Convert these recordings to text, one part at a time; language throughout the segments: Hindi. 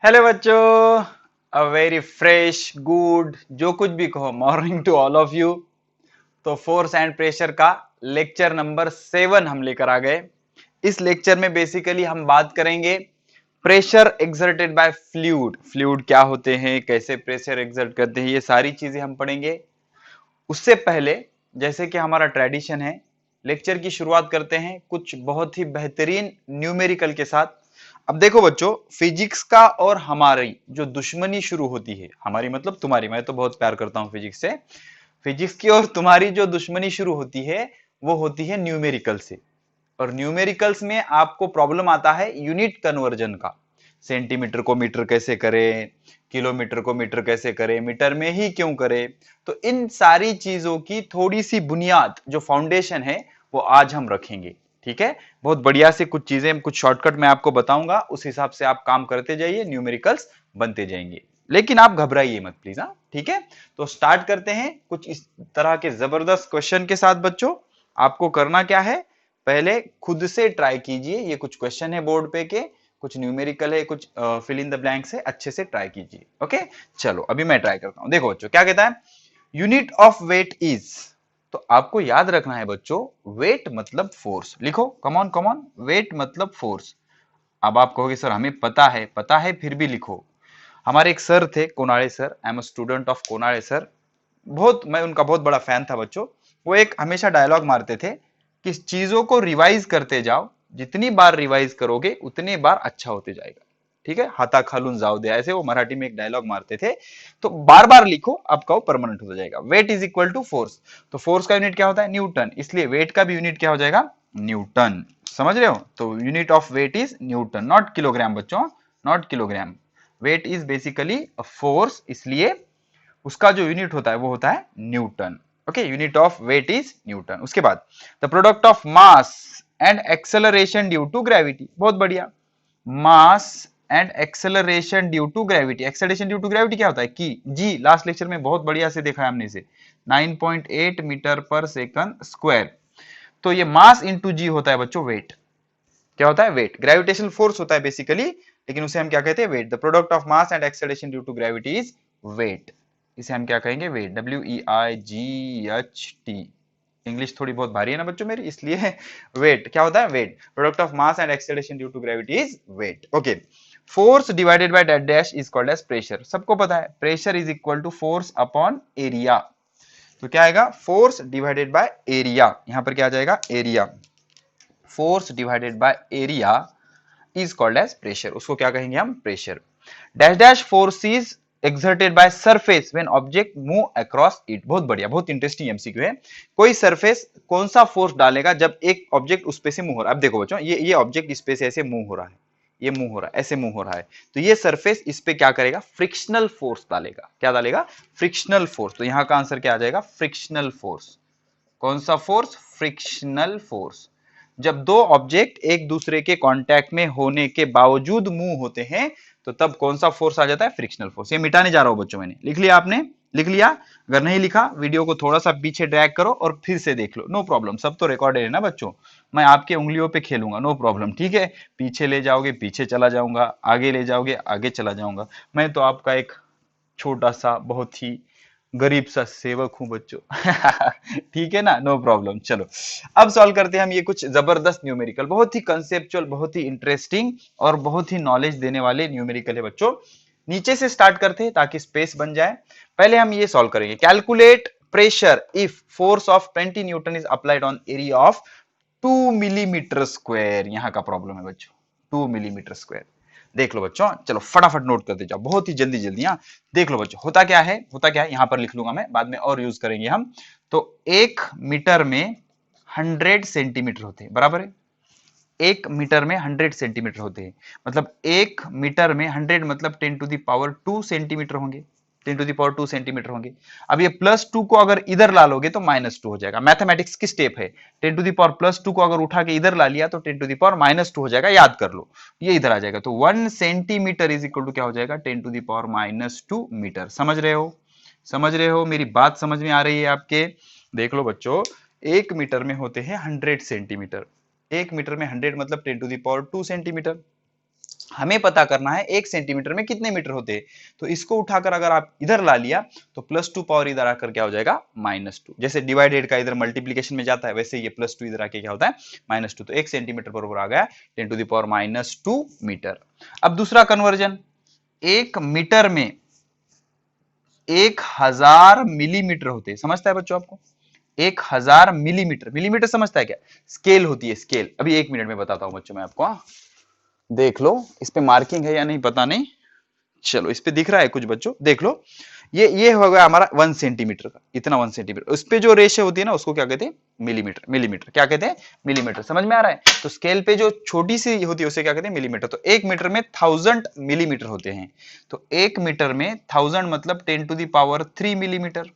हेलो बच्चों, अ वेरी फ्रेश गुड जो कुछ भी कहो morning to all of you. तो फोर्स एंड प्रेशर का लेक्चर नंबर 7 हम लेकर आ गए। इस लेक्चर में बेसिकली हम बात करेंगे pressure exerted by fluid. Fluid क्या होते हैं, कैसे प्रेशर एक्सर्ट करते हैं, ये सारी चीजें हम पढ़ेंगे। उससे पहले जैसे कि हमारा ट्रेडिशन है, लेक्चर की शुरुआत करते हैं कुछ बहुत ही बेहतरीन न्यूमेरिकल के साथ। अब देखो बच्चों, फिजिक्स का और हमारी जो दुश्मनी शुरू होती है, हमारी मतलब तुम्हारी, मैं तो बहुत प्यार करता हूं फिजिक्स से। फिजिक्स की और तुम्हारी जो दुश्मनी शुरू होती है वो होती है न्यूमेरिकल से। और न्यूमेरिकल्स में आपको प्रॉब्लम आता है यूनिट कन्वर्जन का। सेंटीमीटर को मीटर कैसे करें, किलोमीटर को मीटर कैसे करें, मीटर में ही क्यों करें। तो इन सारी चीजों की थोड़ी सी बुनियाद जो फाउंडेशन है वो आज हम रखेंगे। ठीक है, बहुत बढ़िया से कुछ चीजें, कुछ शॉर्टकट मैं आपको बताऊंगा, उस हिसाब से आप काम करते जाइए, न्यूमेरिकल्स बनते जाएंगे। लेकिन आप घबराइए मत प्लीज। हाँ ठीक है, तो स्टार्ट करते हैं कुछ इस तरह के जबरदस्त क्वेश्चन के साथ। बच्चों आपको करना क्या है, पहले खुद से ट्राई कीजिए। ये कुछ क्वेश्चन है बोर्ड पे के, कुछ न्यूमेरिकल है, कुछ फिल इन द ब्लैंक्स है, अच्छे से ट्राई कीजिए। ओके चलो अभी मैं ट्राई करता हूं। देखो बच्चों क्या कहता है, यूनिट ऑफ वेट इज। तो आपको याद रखना है बच्चों, वेट मतलब फोर्स। लिखो कमॉन कमॉन, वेट मतलब फोर्स। अब आप कहोगे सर हमें पता है फिर भी लिखो। हमारे एक सर थे Konade sir, I am a student of Konade sir. बहुत, मैं उनका बहुत बड़ा फैन था बच्चों। वो एक हमेशा डायलॉग मारते थे कि चीजों को रिवाइज करते जाओ, जितनी बार रिवाइज करोगे उतनी बार अच्छा होते जाएगा। ठीक है, हाथा खालून जाओ दे, ऐसे वो मराठी में एक डायलॉग मारते थे। तो बार बार लिखो, आपका वो परमानेंट हो जाएगा। Weight is equal to force. तो फोर्स का यूनिट क्या होता है, न्यूटन, इसलिए वेट का भी यूनिट क्या हो जाएगा, न्यूटन। समझ रहे हो, तो unit of weight is newton, not kilogram बच्चों, not kilogram. Weight is basically a force, इसलिए उसका जो यूनिट होता है वो होता है newton. Okay, unit of weight is newton. उसके बाद the product of mass and acceleration due to gravity. बहुत बढ़िया, mass and acceleration due to gravity. Acceleration due to gravity क्या होता है, की जी, लास्ट लेक्चर में बहुत बढ़िया से देखा है हमने इसे, 9.8 मीटर पर सेकंड स्क्वायर। तो ये मास इंटू जी होता है बच्चों, वेट। क्या होता है, वेट। ग्रेविटेशनल फोर्स होता है बेसिकली, लेकिन उसे हम क्या कहते हैं, weight. The product of mass and acceleration due to gravity is weight. इसे हम क्या कहेंगे, वेट, WEIGHT। इंग्लिश थोड़ी बहुत भारी है ना बच्चों मेरी, इसलिए वेट क्या होता है, weight. Product of mass and acceleration due to gravity is weight. Okay, force divided by that dash is called as pressure. सबको पता है pressure is equal to force upon area. तो क्या आएगा, फोर्स डिवाइडेड बाय एरिया। यहां पर क्या आ जाएगा, area. Force divided by area is called as pressure. उसको क्या कहेंगे हम, pressure. Dash dash force is exerted by surface when object move across it। बहुत बढ़िया, बहुत इंटरेस्टिंग एमसीक्यू है। कोई सरफेस कौन सा फोर्स डालेगा जब एक ऑब्जेक्ट उस पे से मूव हो रहा है। अब देखो बच्चों, ये ऑब्जेक्ट इस पे से ऐसे मूव हो रहा है, ये मूव हो रहा है, ऐसे मूव हो रहा है। तो ये सरफेस इस पे क्या करेगा, फ्रिक्शनल फोर्स डालेगा। क्या डालेगा, फ्रिक्शनल फोर्स। तो यहां का आंसर क्या आ जाएगा, फ्रिक्शनल फोर्स। कौन सा फोर्स, फ्रिक्शनल फोर्स। जब दो ऑब्जेक्ट एक दूसरे के कांटेक्ट में होने के बावजूद मूव होते हैं तो तब कौन सा फोर्स आ जाता है, फ्रिक्शनल फोर्स। ये मिटाने जा रहा हूं बच्चों, मैंने लिख लिया, आपने लिख लिया। अगर नहीं लिखा, वीडियो को थोड़ा सा पीछे ड्रैग करो और फिर से देख लो, नो प्रॉब्लम, सब तो रिकॉर्डेड है ना बच्चों। मैं आपके उंगलियों पे खेलूंगा, नो प्रॉब्लम। ठीक है, पीछे ले जाओगे पीछे चला जाऊंगा, आगे ले जाओगे आगे चला जाऊंगा। मैं तो आपका एक छोटा सा बहुत ही गरीब सा सेवक हूं बच्चों। ठीक है ना, नो प्रॉब्लम। चलो अब सॉल्व करते हैं हम ये कुछ जबरदस्त न्यूमेरिकल, बहुत ही कंसेप्चुअल, बहुत ही इंटरेस्टिंग और बहुत ही नॉलेज देने वाले न्यूमेरिकल है बच्चों। नीचे से स्टार्ट करते हैं ताकि स्पेस बन जाए। पहले हम ये सॉल्व करेंगे, calculate pressure if force of 20 Newton is applied on area of 2 millimetre square. यहां का प्रॉब्लम है बच्चों, 2 मिलीमीटर स्क्वायर। देख लो बच्चों, चलो फटाफट नोट करते जाओ, बहुत ही जल्दी जल्दी। हाँ देख लो बच्चों, होता क्या है, होता क्या है, यहां पर लिख लूंगा मैं, बाद में और यूज करेंगे हम। तो 1 मीटर में 100 सेंटीमीटर होते हैं, बराबर है। 1 मीटर में 100 सेंटीमीटर होते हैं, मतलब 1 मीटर में 100 मतलब 10⁻²सेंटीमीटर होंगे, 10⁻²सेंटीमीटर होंगे। अब ये +2 को अगर इधर ला लोगे तो -2 हो जाएगा। मैथमेटिक्स की स्टेप है, 10⁻+2 को अगर उठा के इधर ला लिया तो 10⁻−2 हो जाएगा, याद कर लो, ये इधर आ जाएगा। तो 1 सेंटीमीटर इज इक्वल टू क्या हो जाएगा, 10⁻−2 मीटर। समझ रहे हो, समझ रहे हो, मेरी बात समझ में आ रही है आपके। देख लो बच्चों, 1 मीटर में होते हैं 100 सेंटीमीटर, 1 मीटर में 100 मतलब 10⁻² सेंटीमीटर। हमें पता करना है 1 सेंटीमीटर में कितने मीटर होते हैं। तो इसको उठाकर अगर आप इधर ला लिया तो +2 पावर इधर आकर क्या हो जाएगा -2। जैसे डिवाइडेड का इधर मल्टीप्लीकेशन में जाता है वैसे ये +2 इधर आके क्या होता है -2। तो 1 सेंटीमीटर बराबर आ गया 10⁻⁻2 मीटर। अब दूसरा कन्वर्जन, 1 मीटर में 1000 मिलीमीटर होते हैं। समझता है बच्चों आपको 1000 मिलीमीटर, मिलीमीटर समझता है क्या, स्केल होती है स्केल। अभी 1 मिनट में बताता हूं बच्चों मैं आपको। देख लो इस पे मार्किंग है या नहीं पता नहीं, चलो इस पे दिख रहा है कुछ बच्चों, देख लो ये हो गया हमारा 1 सेंटीमीटर का, इतना 1 सेंटीमीटर। उस पे जो रेशे होती है ना उसको क्या कहते हैं मिलीमीटर, मिलीमीटर क्या कहते हैं मिलीमीटर। समझ में आ रहा है। तो स्केल पे जो छोटी सी होती है उसे क्या कहते हैं मिलीमीटर। तो 1 मीटर में 1000 मिलीमीटर होते हैं। तो 1 मीटर में 1000 मतलब 10⁻³ मिलीमीटर,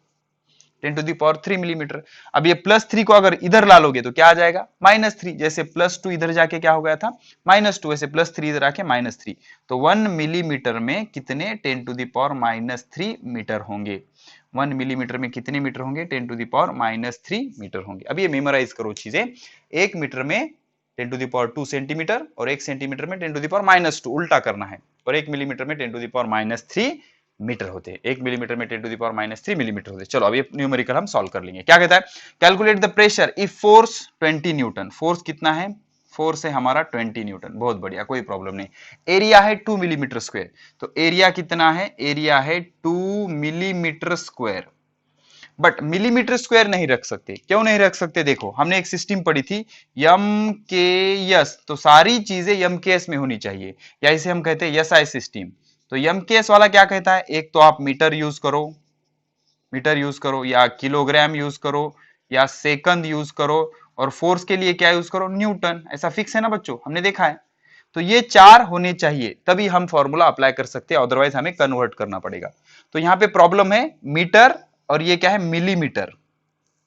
10⁻³ मिलीमीटर। अब ये +3 को अगर इधर ला लोगे तो क्या आ जाएगा -3। जैसे +2 इधर जाके क्या हो गया था -2, वैसे +3 इधर आके -3। तो 1 मिलीमीटर में कितने 10⁻³ मीटर होंगे। 1 मिलीमीटर में कितने मीटर होंगे 10⁻³ मीटर होंगे। अब ये मेमोराइज करो चीजें। 1 मीटर में 10⁻² सेंटीमीटर और 1 सेंटीमीटर में 10⁻², उल्टा करना है। और 1 मिलीमीटर में 10⁻³ मीटर होते हैं। 1 मिलीमीटर में 10⁻³ मिलीमीटर होते हैं। चलो अब ये न्यूमेरिकल हम सॉल्व कर लेंगे। क्या कहता है, calculate the pressure if force 20 Newton. Force कितना है, फोर्स है हमारा 20 न्यूटन। बहुत बढ़िया, कोई प्रॉब्लम नहीं। एरिया है 2 मिलीमीटर स्क्वायर। तो एरिया कितना है, एरिया है 2 millimetre square. But millimetre square नहीं रख सकते। क्यों नहीं रख सकते, देखो हमने एक सिस्टम पढ़ी थी यम के यस। तो सारी चीजें यम के एस में होनी चाहिए, या इसे हम कहते हैं एसआई सिस्टम। तो यम के एस वाला क्या कहता है, एक तो आप मीटर यूज करो, मीटर यूज करो, या किलोग्राम यूज करो, या सेकंड यूज करो, और फोर्स के लिए क्या यूज करो न्यूटन। ऐसा फिक्स है ना बच्चों, हमने देखा है। तो ये 4 होने चाहिए तभी हम फॉर्मूला अप्लाई कर सकते हैं, अदरवाइज हमें कन्वर्ट करना पड़ेगा। तो यहाँ पे प्रॉब्लम है मीटर और ये क्या है मिलीमीटर।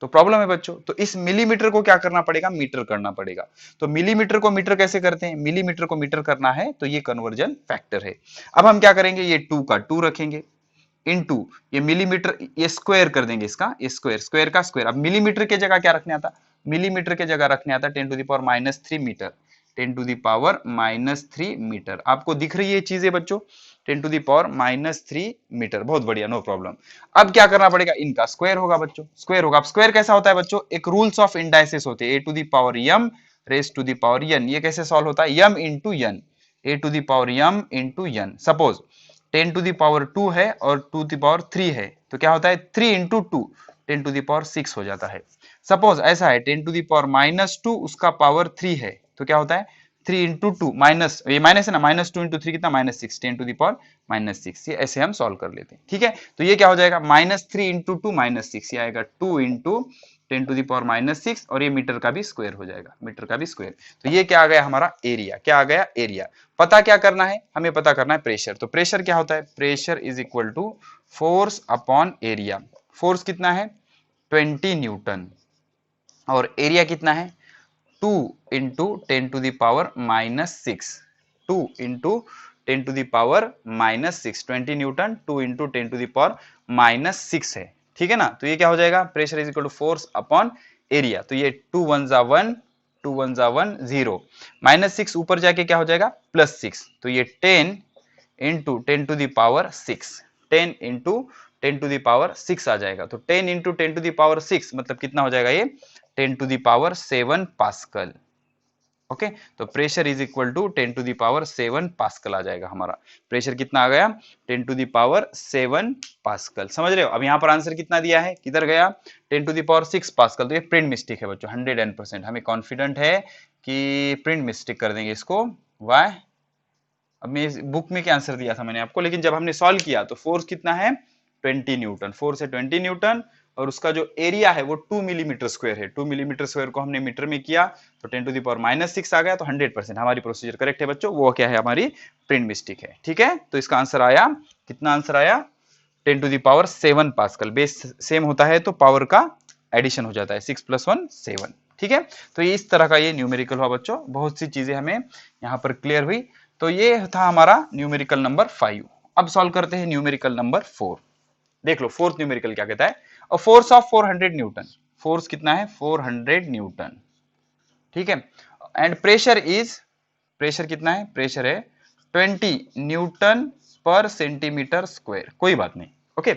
तो प्रॉब्लम है बच्चों, तो इस मिलीमीटर को क्या करना पड़ेगा मीटर करना पड़ेगा। तो मिलीमीटर को मीटर कैसे करते हैं, मिलीमीटर को मीटर करना है तो ये कन्वर्जन फैक्टर है। अब हम क्या करेंगे, ये 2 का 2 रखेंगे इनटू ये मिलीमीटर, ये स्क्वायर कर देंगे इसका, ये स्क्वायर, स्क्वायर का स्क्वायर। अब मिलीमीटर की जगह क्या रखने आता, मिलीमीटर की जगह रखने आता 10⁻³ मीटर, 10⁻³ मीटर। आपको दिख रही है चीजें बच्चों, 10⁻³ मीटर। बहुत बढ़िया, नो प्रॉब्लम। अब क्या करना पड़ेगा, इनका स्क्वायर होगा बच्चों, स्क्वायर होगा। अब स्क्वायर कैसा होता है बच्चों, एक रूल्स ऑफ इंडाइसिस होते हैं, a⁻m raise to the power n। ये कैसे सॉल्व होता है, m into n, a⁻m into n। Suppose 10⁻² है और 2⁻3 है तो क्या होता है 3 इंटू 2 10⁻6 हो जाता है। सपोज ऐसा है 10⁻⁻2 उसका पावर 3 है तो क्या होता है 3 इंटू 2 माइनस, ये माइनस है ना, -2 इंटू 3 कितना -6, 10⁻⁻6। ये ऐसे हम सॉल्व कर लेते हैं। ठीक है, तो ये क्या हो जाएगा -3 इंटू 2 -6, ये आएगा 2 इंटू 10⁻⁻6 और ये मीटर का भी स्क्वायर हो जाएगा, मीटर का भी स्क्वायर। तो ये क्या आ गया हमारा एरिया, क्या आ गया एरिया। पता क्या करना है, हमें पता करना है प्रेशर। तो प्रेशर क्या होता है, pressure is equal to force upon area. Force कितना है 20 न्यूटन और एरिया कितना है 2 इंटू 10⁻⁻6, 2 इंटू 10⁻⁻6, 20 न्यूटन 2 इंटू 10⁻⁻6 है। ठीक है ना, तो ये क्या हो जाएगा pressure is equal to force upon area. तो ये 2 1 जा 1, 2 1 जा 1 0, -6 ऊपर जाके क्या हो जाएगा +6। तो ये 10 इंटू 10⁻6, 10 इंटू 10⁻6 आ जाएगा। तो 10 इंटू 10⁻6 मतलब कितना हो जाएगा ये 10⁻7 पास्कल। ओके, तो pressure is equal to 10⁻7 pascal आ जाएगा हमारा। प्रेशर कितना आ गया 10⁻7 पास्कल। समझ रहे हो। अब यहाँ पर आंसर कितना दिया है, किधर गया 10⁻6 पास्कल। तो ये प्रिंट मिस्टेक है बच्चों 100%। हमें कॉन्फिडेंट है कि प्रिंट मिस्टेक कर देंगे इसको। वाई, अब मैं बुक में क्या आंसर दिया था मैंने आपको, लेकिन जब हमने सॉल्व किया तो फोर्स कितना है 20 न्यूटन, फोर्स है 20 न्यूटन और उसका जो एरिया है वो 2 मिलीमीटर स्क्वायर है। 2 मिलीमीटर स्क्वायर को हमने मीटर में किया तो 10⁻⁻6 आ गया। तो 100% हमारी प्रोसीजर करेक्ट है बच्चों। वो क्या है हमारी प्रिंट मिस्टेक है। ठीक है, तो इसका आंसर आया, कितना आंसर आया 10⁻7 पास्कल। बेस सेम होता है तो पावर का एडिशन हो जाता है, 6 + 1 7। ठीक है, तो ये इस तरह का ये न्यूमेरिकल हुआ बच्चों। बहुत सी चीजें हमें यहाँ पर क्लियर हुई। तो ये था हमारा न्यूमेरिकल नंबर 5। अब सॉल्व करते हैं न्यूमेरिकल नंबर 4। देख लो फोर्थ न्यूमेरिकल क्या कहता है, a force of 400 Newton. Force कितना है 400 न्यूटन। ठीक है, एंड प्रेशर इज, प्रेशर कितना है, प्रेशर है 20 न्यूटन पर सेंटीमीटर स्क्वायर, कोई बात नहीं। Okay,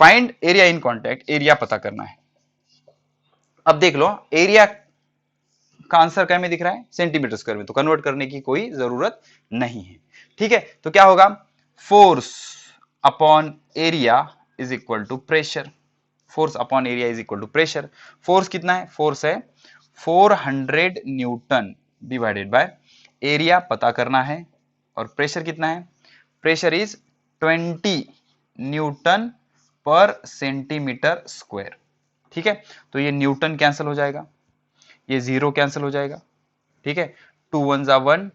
find area in contact, area पता करना है। अब देख लो एरिया का आंसर क्या में दिख रहा है, सेंटीमीटर स्क्वायर में, तो कन्वर्ट करने की कोई जरूरत नहीं है। ठीक है, तो क्या होगा, force upon area is equal to pressure. Force upon area is equal to pressure. Force कितना है, फोर्स है 400 न्यूटन डिवाइडेड बाय एरिया पता करना है, और प्रेशर कितना है, pressure is 20 Newton per centimetre square. ठीक है, तो ये न्यूटन कैंसिल हो जाएगा, ये जीरो कैंसिल हो जाएगा। ठीक है, 2 1 जा 1,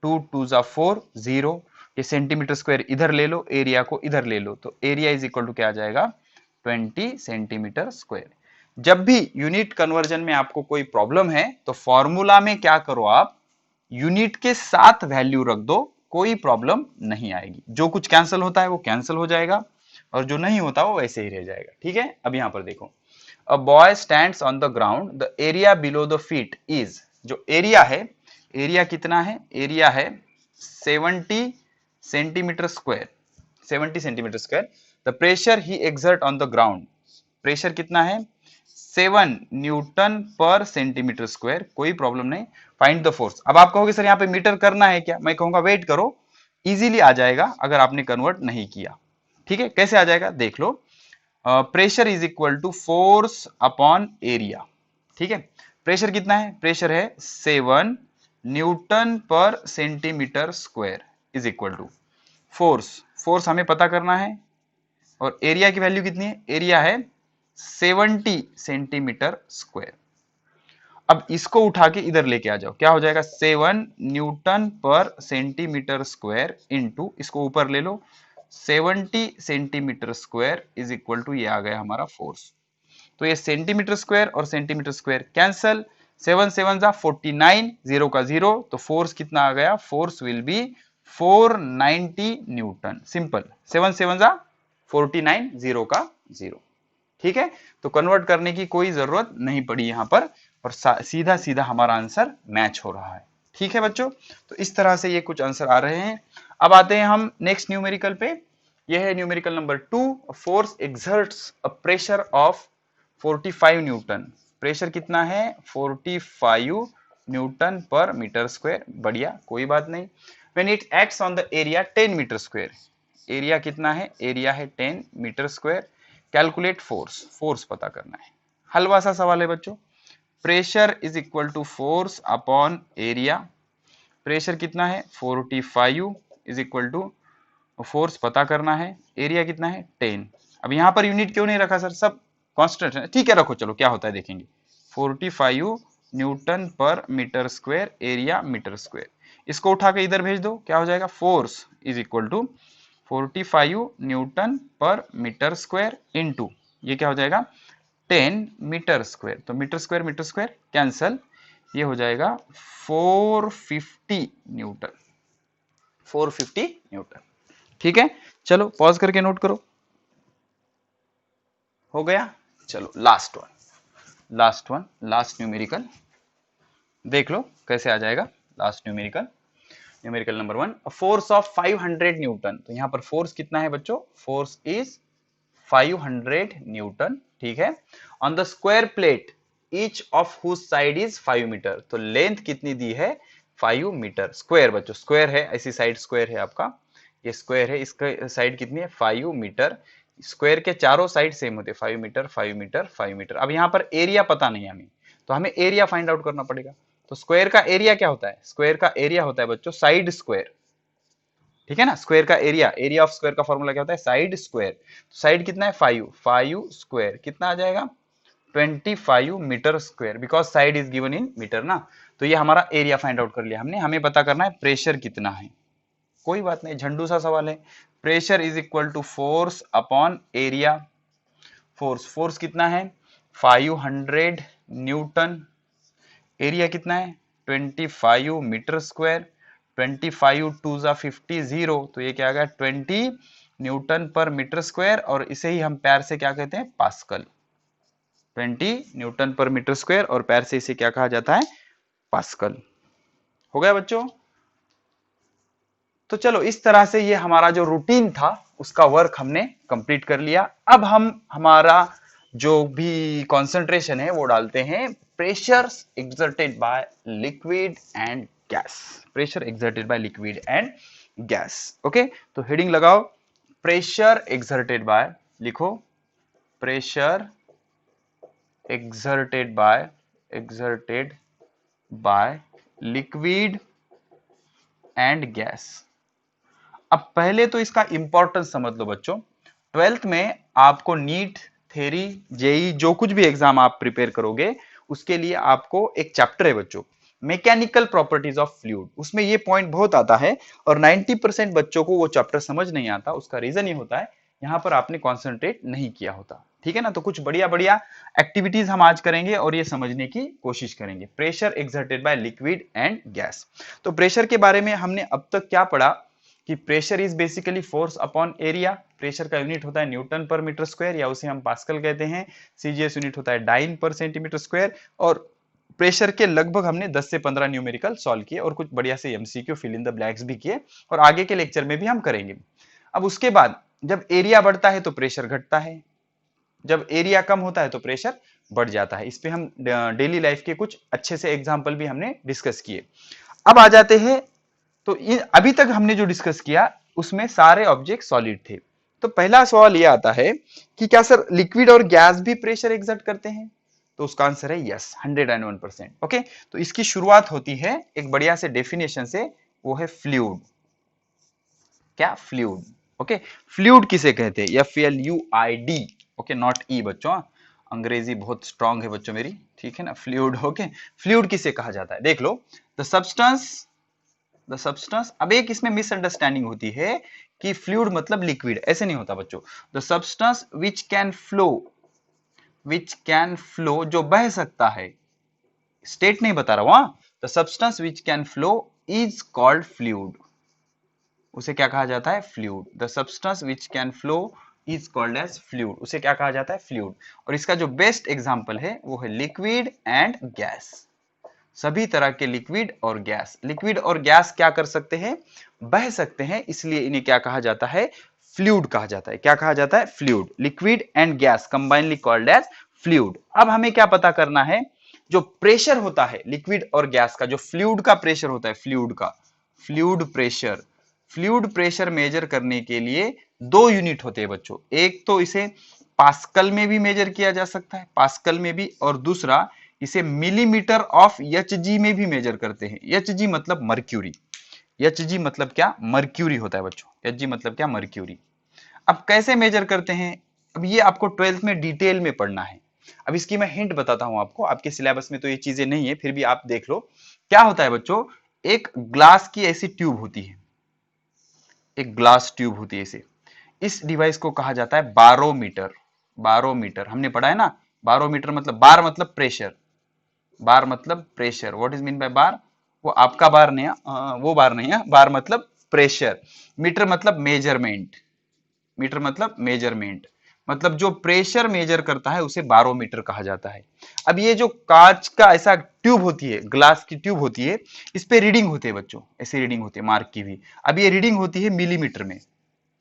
2 2 जा 4, 0। ये सेंटीमीटर स्क्वायर इधर ले लो, एरिया को इधर ले लो, तो एरिया इज इक्वल टू क्या आ जाएगा, 20 सेंटीमीटर स्क्वायर। जब भी यूनिट कन्वर्जन में आपको कोई प्रॉब्लम है तो फॉर्मूला में क्या करो, आप यूनिट के साथ वैल्यू रख दो, कोई प्रॉब्लम नहीं आएगी। जो कुछ कैंसिल होता है वो कैंसिल हो जाएगा, और जो नहीं होता वो वैसे ही रह जाएगा। ठीक है, अब यहां पर देखो, a boy stands on the ground, the area below the feet is, जो एरिया है, एरिया कितना है, एरिया है 70 centimetre square, 70 centimetre square. The pressure he exert on the ground, pressure कितना है 7 न्यूटन पर सेंटीमीटर स्क्वायर, कोई प्रॉब्लम नहीं। Find the force. अब आप कहोगे सर यहाँ पे मीटर करना है क्या, मैं कहूंगा वेट करो, इजीली आ जाएगा अगर आपने कन्वर्ट नहीं किया। ठीक है, कैसे आ जाएगा देख लो, pressure is equal to force upon area. ठीक है, प्रेशर कितना है, प्रेशर है 7 newton per centimetre square is equal to force, force हमें पता करना है, और एरिया की वैल्यू कितनी है, एरिया है 70 सेंटीमीटर स्क्वायर। अब इसको उठा के इधर लेके आ जाओ, क्या हो जाएगा 7 newton per centimetre square into, इसको ऊपर ले लो, 70 centimetre square is equal to, ये आ गया हमारा फोर्स। तो ये सेंटीमीटर स्क्वायर और सेंटीमीटर स्क्वायर कैंसल, 7 7 जा 49, 0 का 0, तो फोर्स कितना आ गया, force will be 490 Newton. Simple, 7 7 जा 49, 0 का 0। ठीक है, तो कन्वर्ट करने की कोई जरूरत नहीं पड़ी यहां पर, और सीधा सीधा हमारा आंसर मैच हो रहा है। ठीक है बच्चों, तो इस तरह से ये कुछ आंसर आ रहे हैं। अब आते हैं हम नेक्स्ट न्यूमेरिकल पे, यह है numerical number 2, force exerts a pressure of 45 Newton. Pressure कितना है 45 न्यूटन पर मीटर स्क्वायर, बढ़िया कोई बात नहीं। When it acts on the area 10 metre square, area कितना है, एरिया है 10 metre square. Calculate force, force पता करना है, हलवा सा सवाल है बच्चों। Pressure is equal to force upon area, pressure कितना है 45 इज इक्वल टू फोर्स पता करना है, एरिया कितना है 10। अब यहां पर यूनिट क्यों नहीं रखा सर, सब कांस्टेंट है, ठीक है रखो, चलो क्या होता है देखेंगे। 45 newton per metre square, area metre square, इसको उठा के इधर भेज दो, क्या हो जाएगा, force is equal to 45 newton per metre square into, ये क्या हो जाएगा 10 मीटर स्क्वायर, तो मीटर स्क्वायर कैंसल, ये हो जाएगा 450 न्यूटन, 450 न्यूटन। ठीक है, चलो पॉज करके नोट करो, हो गया। चलो last one, last one, last numerical देख लो कैसे आ जाएगा। Last numerical, numerical number 1, force of 500 Newton. तो यहां पर फोर्स कितना है बच्चों, फोर्स इज 500 न्यूटन। ठीक है, on the square plate each of whose side is 5 metre, तो लेंथ कितनी दी है 5 मीटर। स्क्वायर बच्चों, स्क्वायर है, ऐसी साइड स्क्वायर है आपका, ये स्क्वायर है, इसका साइड कितनी है 5 मीटर। स्क्वायर के चारों साइड सेम होते, 5 मीटर 5 मीटर 5 मीटर। अब यहाँ पर एरिया पता नहीं हमें, तो हमें एरिया फाइंड आउट करना पड़ेगा। तो स्क्वायर का एरिया क्या होता है, स्क्वायर का एरिया होता है बच्चों साइड स्क्वायर। ठीक है ना, स्क्वायर का एरिया, एरिया ऑफ स्क्वायर का फॉर्मूला क्या होता है, साइड स्क्वायर। तो साइड कितना है 5, 5 स्क्वायर कितना आ जाएगा 25 metre square, because side is given in metre ना। तो ये हमारा एरिया फाइंड आउट कर लिया हमने। हमें पता करना है प्रेशर कितना है, कोई बात नहीं, झंडू सा सवाल है। Pressure is equal to force upon area, force, force कितना है 500 न्यूटन, एरिया कितना है 25 मीटर स्क्वायर, 25 टू जा 50, 0, तो ये क्या आ गया 20 न्यूटन पर मीटर स्क्वायर, और इसे ही हम पैर से क्या कहते हैं pascal. 20 Newton per metre square, और पैर से इसे क्या कहा जाता है पास्कल। हो गया बच्चों, तो चलो इस तरह से ये हमारा जो रूटीन था उसका वर्क हमने कंप्लीट कर लिया। अब हम हमारा जो भी कंसंट्रेशन है वो डालते हैं pressure exerted by liquid and gas. Pressure exerted by liquid and gas. Okay, तो हेडिंग लगाओ प्रेशर एक्सर्टेड बाय, लिखो pressure exerted by liquid and gas. अब पहले तो इसका इंपॉर्टेंस समझ लो बच्चों। 12th में आपको नीट, थ्योरी, जेई जो कुछ भी एग्जाम आप प्रिपेयर करोगे उसके लिए आपको एक चैप्टर है बच्चों, मैकेनिकल प्रॉपर्टीज ऑफ फ्लूइड। उसमें ये पॉइंट बहुत आता है और 90% बच्चों को वो चैप्टर समझ नहीं आता। उसका रीजन ये होता है यहाँ पर आपने कॉन्सेंट्रेट नहीं किया होता। ठीक है ना, तो कुछ बढ़िया बढ़िया एक्टिविटीज हम आज करेंगे और ये समझने की कोशिश करेंगे। Pressure exerted by liquid and gas. तो प्रेशर के बारे में हमने अब तक क्या पढ़ा कि pressure is basically force upon area. Pressure का यूनिट होता है न्यूटन पर मीटर स्क्वायर या उसे हम पास्कल कहते हैं। सीजीएस यूनिट होता है डाइन पर सेंटीमीटर स्क्वायर। और प्रेशर के लगभग हमने 10 से 15 न्यूमेरिकल सॉल्व किए और कुछ बढ़िया से MCQ fill in the blanks भी किए और आगे के लेक्चर में भी हम करेंगे। अब उसके बाद जब एरिया बढ़ता है तो प्रेशर घटता है, जब एरिया कम होता है तो प्रेशर बढ़ जाता है। इस पे हम डेली लाइफ के कुछ अच्छे से एग्जाम्पल भी हमने डिस्कस किए। अब आ जाते हैं, तो अभी तक हमने जो डिस्कस किया उसमें सारे ऑब्जेक्ट सॉलिड थे। तो पहला सवाल यह आता है कि क्या सर लिक्विड और गैस भी प्रेशर एक्सर्ट करते हैं? तो उसका आंसर है यस, 101%। ओके, तो इसकी शुरुआत होती है एक बढ़िया से डेफिनेशन से, वो है फ्लूइड। क्या? फ्लूइड। ओके, फ्लूइड किसे कहते हैं? FLUID। ओके, नॉट ई बच्चों, अंग्रेजी बहुत स्ट्रांग है बच्चों मेरी, ठीक है ना। फ्लूइड। ओके, फ्लूइड किसे कहा जाता है? देख लो, द सब्सटेंस। अब एक इसमें मिसअंडरस्टैंडिंग होती है कि फ्लूइड मतलब लिक्विड, ऐसे नहीं होता बच्चों। The substance which can flow, जो बह सकता है, स्टेट नहीं बता रहा हूं। The substance which can flow is called fluid. उसे क्या कहा जाता है? Fluid. The substance which can flow is called as fluid. उसे क्या कहा जाता है? फ्लूइड। और इसका जो बेस्ट एग्जांपल है वो है लिक्विड एंड गैस। सभी तरह के लिक्विड और गैस। लिक्विड और गैस क्या कर सकते हैं? बह सकते हैं, इसलिए इन्हें क्या कहा जाता है? फ्लूइड कहा जाता है। क्या कहा जाता है? Fluid. Liquid and gas combinedly called as fluid. अब हमें क्या पता करना है? जो प्रेशर होता है लिक्विड और गैस का, जो फ्लूइड का प्रेशर होता है, फ्लूइड प्रेशर मेजर करने के लिए दो यूनिट होते हैं बच्चों। एक तो इसे पास्कल में भी मेजर किया जा सकता है, पास्कल में भी, और दूसरा इसे मिलीमीटर ऑफ एचजी में भी मेजर करते हैं। एचजी मतलब मर्क्यूरी। एचजी मतलब क्या? मर्क्यूरी होता है बच्चों। एचजी मतलब क्या? मर्क्यूरी। अब कैसे मेजर करते हैं? अब ये आपको 12th में डिटेल में पढ़ना है। अब इसकी मैं हिंट बताता हूं आपको, आपके सिलेबस में तो ये चीजें नहीं है, फिर भी आप देख लो। क्या होता है बच्चों? एक ग्लास की ऐसी ट्यूब होती है, एक ग्लास ट्यूब होती है ऐसे। इस डिवाइस को कहा जाता है बारोमीटर। बारोमीटर हमने पढ़ा है ना। बारोमीटर मतलब, बार मतलब प्रेशर, बार मतलब pressure. What is mean by bar? वो आपका बार नहीं है, वो बार नहीं है। बार मतलब प्रेशर। मीटर मतलब मेजरमेंट। मीटर मतलब मेजरमेंट, मतलब जो प्रेशर मेजर करता है उसे बारोमीटर कहा जाता है। अब ये जो कांच का ऐसा ट्यूब होती है, ग्लास की ट्यूब होती है, इस पे रीडिंग होते हैं बच्चों, ऐसे रीडिंग होती है, मार्क की भी। अब ये रीडिंग होती है मिलीमीटर में।